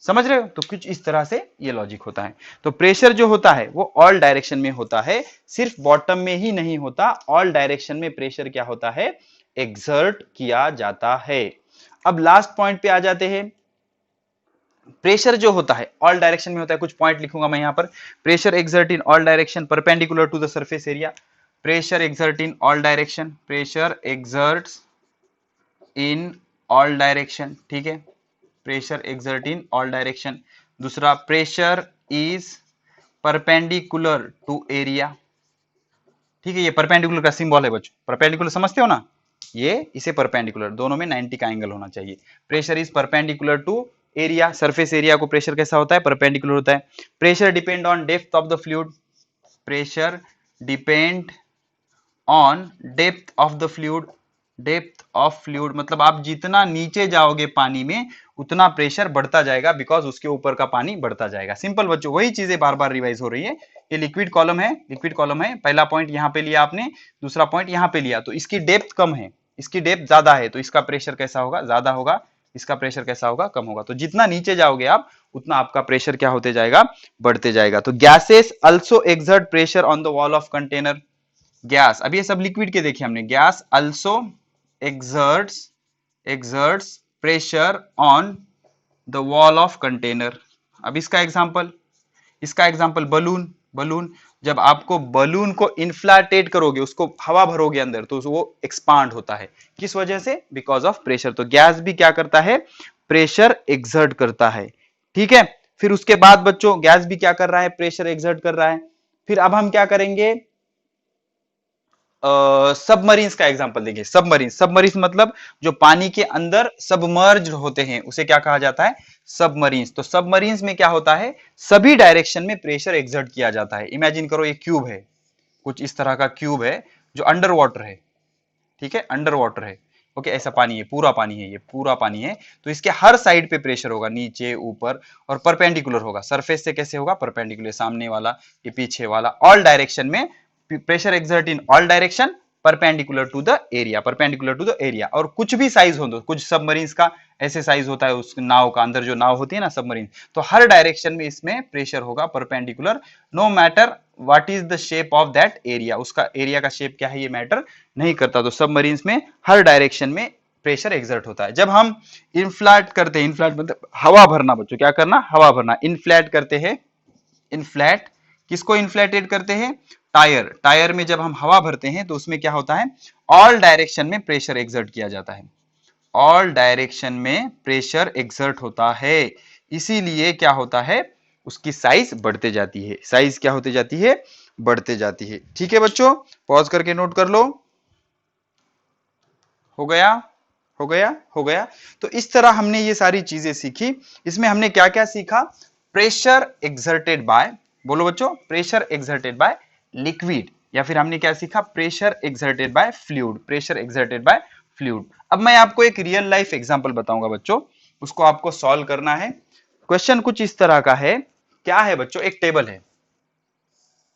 समझ रहे हो, तो कुछ इस तरह से ये लॉजिक होता है। तो प्रेशर जो होता है वो ऑल डायरेक्शन में होता है, सिर्फ बॉटम में ही नहीं होता, ऑल डायरेक्शन में प्रेशर क्या होता है, एक्सर्ट किया जाता है। अब लास्ट पॉइंट पे आ जाते हैं, प्रेशर जो होता है ऑल डायरेक्शन में होता है। कुछ पॉइंट लिखूंगा मैं यहां पर, pressure exert in all direction perpendicular to the surface area, pressure exert in all direction, pressure exerts in all direction। ठीक है, pressure exert in all direction। दूसरा, pressure is perpendicular to area। ठीक है, ये परपेंडिकुलर का सिंबल है बच्चों, परपेंडिकुलर समझते हो ना, ये इसे परपेंडिकुलर, दोनों में 90 का एंगल होना चाहिए। Pressure is perpendicular to area, surface area को प्रेशर कैसा होता है, परपेंडिकुलर होता है। Pressure depend on depth of the fluid, pressure depend on depth of the fluid, depth of fluid मतलब आप जितना नीचे जाओगे पानी में उतना प्रेशर बढ़ता जाएगा, बिकॉज उसके ऊपर का पानी बढ़ता जाएगा। सिंपल बच्चों, वही चीजें बार बार रिवाइज हो रही है। ये लिक्विड कॉलम है, लिक्विड कॉलम है, पहला पॉइंट यहाँ पे लिया आपने, दूसरा पॉइंट यहाँ पे लिया, तो इसकी डेप्थ कम है, इसकी डेप्थ ज्यादा है, तो इसका प्रेशर कैसा होगा, ज्यादा होगा, इसका प्रेशर कैसा होगा, कम होगा। तो जितना नीचे जाओगे आप उतना आपका प्रेशर क्या होते जाएगा, बढ़ते जाएगा। तो gases also exert pressure on the wall of container. Gas, अब ये सब लिक्विड के देखे हमने, gas also exerts pressure on the wall of container। अब इसका एग्जांपल बलून, जब आपको बलून को इन्फ्लाटेट करोगे, उसको हवा भरोगे अंदर, तो वो एक्सपांड होता है, किस वजह से, बिकॉज ऑफ प्रेशर। तो गैस भी क्या करता है, प्रेशर एक्सर्ट करता है। ठीक है, फिर उसके बाद बच्चों गैस भी क्या कर रहा है, प्रेशर एक्सर्ट कर रहा है। फिर अब हम क्या करेंगे, सबमरीन्स का एग्जांपल देंगे। सबमरीन्स मतलब जो पानी के अंदर सबमर्ज होते हैं उसे क्या कहा जाता है, सबमरीन्स। तो सबमरीन्स में क्या होता है, सभी डायरेक्शन में प्रेशर एक्सर्ट किया जाता है। इमेजिन करो ये क्यूब है, कुछ इस तरह का क्यूब है जो अंडर वाटर है। ठीक है, अंडर वाटर है, ओके, ऐसा पानी है, पूरा पानी है, ये पूरा पानी है। तो इसके हर साइड पे प्रेशर होगा, नीचे ऊपर, और परपेंडिकुलर होगा। सरफेस से कैसे होगा, परपेंडिकुलर, सामने वाला, ये पीछे वाला, ऑल डायरेक्शन में pressure exert in all direction perpendicular to the area, perpendicular to the area. और कुछ भी साइज हो, तो कुछ सबमरीन्स का ऐसे साइज होता है, उस नाव का, अंदर जो नाव होती है ना सबमरीन, तो हर डायरेक्शन में इसमें प्रेशर होगा perpendicular, no matter what is the shape of that area, उसका एरिया का शेप क्या है ये मैटर नहीं करता। तो सबमरीन्स में हर डायरेक्शन में प्रेशर एक्सर्ट होता है। जब हम इनफ्लेट करते हैं, इनफ्लेट मतलब हवा भरना बच्चों, क्या करना, हवा भरना, इनफ्लेट करते हैं, इनफ्लेट, किसको इन्फ्लेटेड करते हैं, टायर, टायर में जब हम हवा भरते हैं तो उसमें क्या होता है, ऑल डायरेक्शन में प्रेशर एक्सर्ट किया जाता है, ऑल डायरेक्शन में प्रेशर एक्सर्ट होता है, इसीलिए क्या होता है, उसकी साइज बढ़ते जाती है, साइज क्या होती जाती है, बढ़ते जाती है। ठीक है बच्चों, पॉज करके नोट कर लो। हो गया, हो गया, हो गया। तो इस तरह हमने ये सारी चीजें सीखी। इसमें हमने क्या क्या सीखा, प्रेशर एक्सर्टेड बाय, बोलो बच्चों, प्रेशर एक्सर्टेड बाय लिक्विड, या फिर हमने क्या सीखा, pressure exerted by fluid, pressure exerted by fluid. अब मैं आपको एक रियल लाइफ एग्जांपल बताऊंगा बच्चों, उसको आपको सॉल्व करना है। क्वेश्चन कुछ इस तरह का है, क्या है बच्चों, एक टेबल है,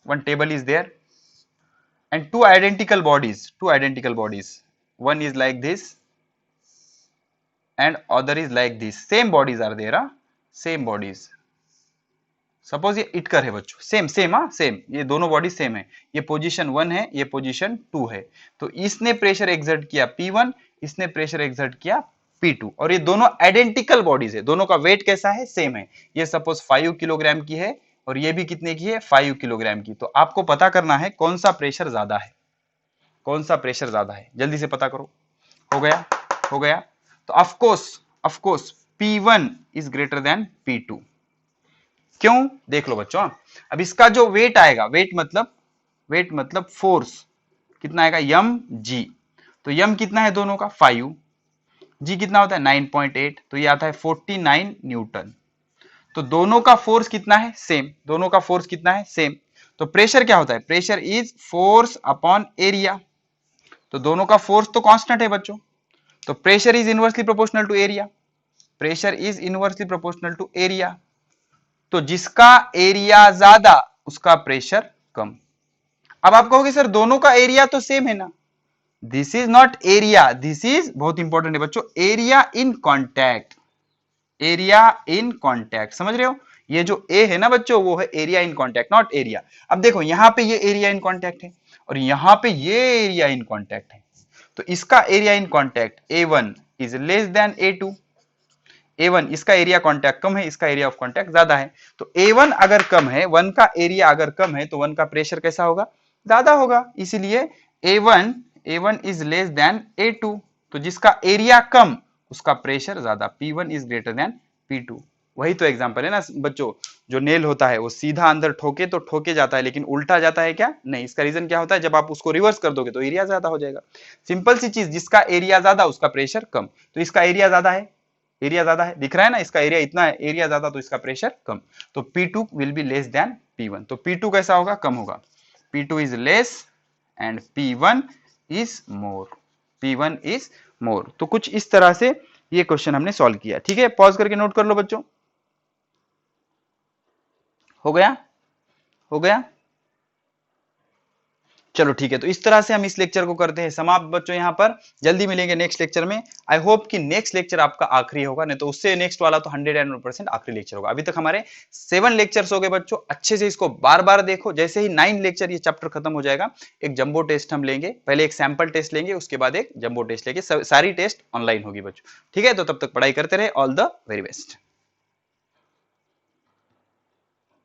one table is there and two identical bodies, two identical bodies, one is like this and other is like this, same bodies are there, same bodies, suppose ये इटकर है बच्चों, सेम सेम, सेम, ये दोनों बॉडी सेम है, ये पोजीशन 1 है, ये पोजीशन 2 है, तो इसने प्रेशर एक्सर्ट किया P1, इसने प्रेशर एक्सर्ट किया P2, और ये दोनों आइडेंटिकल बॉडीज है, दोनों का वेट कैसा है, सेम है, ये सपोज 5 किलोग्राम की है और ये भी कितने की है, 5 किलोग्राम की। तो आपको पता करना है कौन सा प्रेशर ज्यादा है, कौन सा प्रेशर ज्यादा है, जल्दी से पता करो। हो गया, हो गया। तो of course P1 is greater than P2, क्यों, देख लो बच्चों। अब इसका जो वेट आएगा, वेट मतलब फोर्स कितना आएगा, mg, तो m कितना है दोनों का 5, g कितना होता है 9.8, तो ये आता है 49 न्यूटन। तो दोनों का फोर्स कितना है, सेम, दोनों का फोर्स कितना है, सेम। तो प्रेशर क्या होता है, pressure is force upon area, तो दोनों का फोर्स तो कांस्टेंट है बच्चों, तो pressure is inversely proportional to area, pressure is inversely proportional to area, तो जिसका एरिया ज्यादा उसका प्रेशर कम। अब आप कहोगे सर दोनों का एरिया तो सेम है ना, this is not area, this is बहुत इंपॉर्टेंट है बच्चों, area in contact, area in contact, समझ रहे हो, ये जो ए है ना बच्चों वो है area in contact, not area. अब देखो यहां पे ये एरिया इन कॉन्टैक्ट है और यहां पे ये एरिया इन कॉन्टैक्ट है, तो इसका area in contact A1 is less than A2, A1 इसका एरिया कॉन्टैक्ट कम है, इसका एरिया ऑफ कॉन्टैक्ट ज्यादा है, तो A1 अगर कम है, 1 का एरिया अगर कम है तो 1 का प्रेशर कैसा होगा, ज्यादा होगा, इसीलिए A1 is less than A2, तो जिसका एरिया कम उसका प्रेशर ज्यादा, P1 is greater than P2। वही तो एग्जांपल है ना बच्चों, जो नेल होता है वो सीधा अंदर ठोके तो ठोके जाता है, लेकिन उल्टा जाता है क्या, नहीं, इसका रीजन क्या होता है, जब आप उसको रिवर्स कर दोगे तो एरिया ज्यादा हो जाएगा। सिंपल सी चीज, जिसका एरिया ज्यादा उसका प्रेशर कम, तो इसका एरिया ज्यादा है, एरिया ज्यादा है, दिख रहा है ना, इसका एरिया इतना है, एरिया ज्यादा तो इसका प्रेशर कम, तो P2 will be less than P1, तो P2 कैसा होगा, कम होगा, P2 is less and P1 is more, P1 is more. तो कुछ इस तरह से ये क्वेश्चन हमने सॉल्व किया। ठीक है, पॉज करके नोट कर लो बच्चों। हो गया, हो गया, चलो ठीक है। तो इस तरह से हम इस लेक्चर को करते हैं समाप्त बच्चों, यहाँ पर जल्दी मिलेंगे नेक्स्ट लेक्चर में। आई होप कि नेक्स्ट लेक्चर आपका आखिरी होगा, नहीं तो उससे नेक्स्ट वाला तो 101% आखिरी लेक्चर होगा। अभी तक हमारे 7 लेक्चर्स हो गए बच्चों, अच्छे से इसको बार बार देखो। जैसे ही 9 लेक्चर ये चैप्टर खत्म हो जाएगा, एक जंबो टेस्ट हम लेंगे, पहले एक सैंपल टेस्ट लेंगे, उसके बाद एक जंबो टेस्ट लेंगे, सारी टेस्ट ऑनलाइन होगी बच्चों। ठीक है, तो तब तक पढ़ाई करते रहे, ऑल द वेरी बेस्ट।